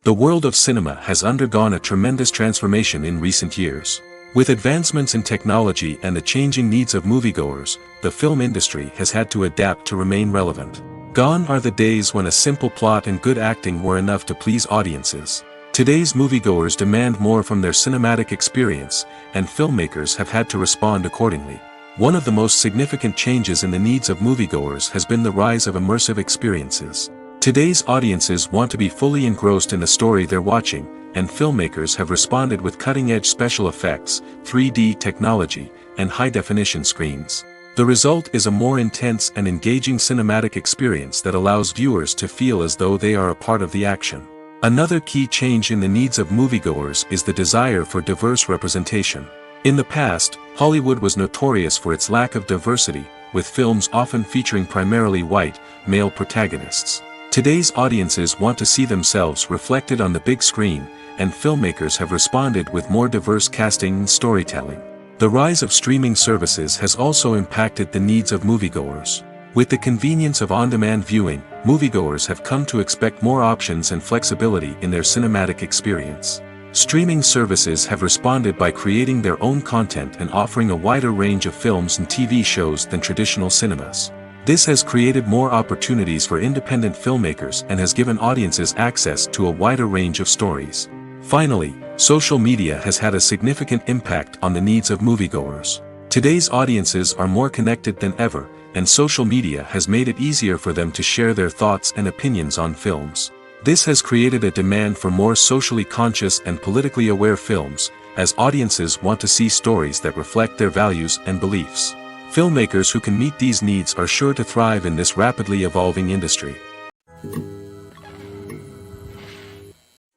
The world of cinema has undergone a tremendous transformation in recent years. With advancements in technology and the changing needs of moviegoers, the film industry has had to adapt to remain relevant. Gone are the days when a simple plot and good acting were enough to please audiences. Today's moviegoers demand more from their cinematic experience, and filmmakers have had to respond accordingly. One of the most significant changes in the needs of moviegoers has been the rise of immersive experiences. Today's audiences want to be fully engrossed in the story they're watching, and filmmakers have responded with cutting-edge special effects, 3D technology, and high-definition screens. The result is a more intense and engaging cinematic experience that allows viewers to feel as though they are a part of the action. Another key change in the needs of moviegoers is the desire for diverse representation. In the past, Hollywood was notorious for its lack of diversity, with films often featuring primarily white, male protagonists. Today's audiences want to see themselves reflected on the big screen, and filmmakers have responded with more diverse casting and storytelling. The rise of streaming services has also impacted the needs of moviegoers. With the convenience of on-demand viewing, moviegoers have come to expect more options and flexibility in their cinematic experience. Streaming services have responded by creating their own content and offering a wider range of films and TV shows than traditional cinemas. This has created more opportunities for independent filmmakers and has given audiences access to a wider range of stories. Finally, social media has had a significant impact on the needs of moviegoers. Today's audiences are more connected than ever, and social media has made it easier for them to share their thoughts and opinions on films. This has created a demand for more socially conscious and politically aware films, as audiences want to see stories that reflect their values and beliefs. Filmmakers who can meet these needs are sure to thrive in this rapidly evolving industry.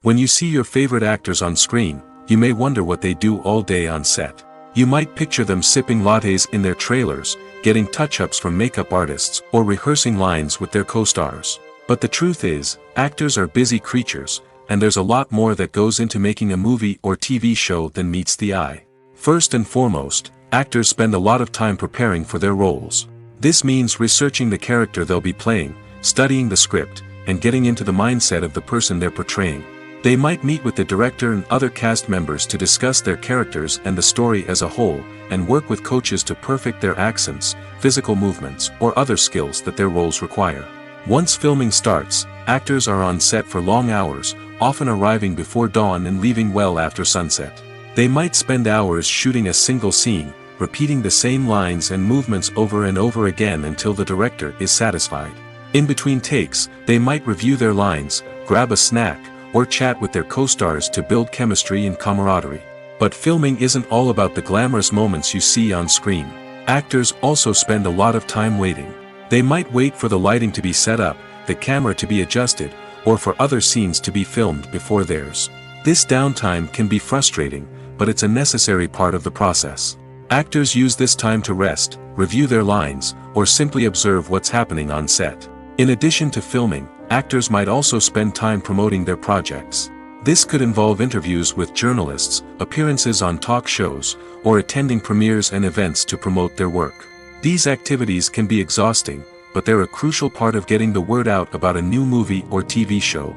When you see your favorite actors on screen, you may wonder what they do all day on set. You might picture them sipping lattes in their trailers, getting touch-ups from makeup artists, or rehearsing lines with their co-stars. But the truth is, actors are busy creatures, and there's a lot more that goes into making a movie or TV show than meets the eye. First and foremost, actors spend a lot of time preparing for their roles. This means researching the character they'll be playing, studying the script, and getting into the mindset of the person they're portraying. They might meet with the director and other cast members to discuss their characters and the story as a whole, and work with coaches to perfect their accents, physical movements, or other skills that their roles require. Once filming starts, actors are on set for long hours, often arriving before dawn and leaving well after sunset. They might spend hours shooting a single scene, repeating the same lines and movements over and over again until the director is satisfied. In between takes, they might review their lines, grab a snack, or chat with their co-stars to build chemistry and camaraderie. But filming isn't all about the glamorous moments you see on screen. Actors also spend a lot of time waiting. They might wait for the lighting to be set up, the camera to be adjusted, or for other scenes to be filmed before theirs. This downtime can be frustrating, but it's a necessary part of the process. Actors use this time to rest, review their lines, or simply observe what's happening on set. In addition to filming, actors might also spend time promoting their projects. This could involve interviews with journalists, appearances on talk shows, or attending premieres and events to promote their work. These activities can be exhausting, but they're a crucial part of getting the word out about a new movie or TV show.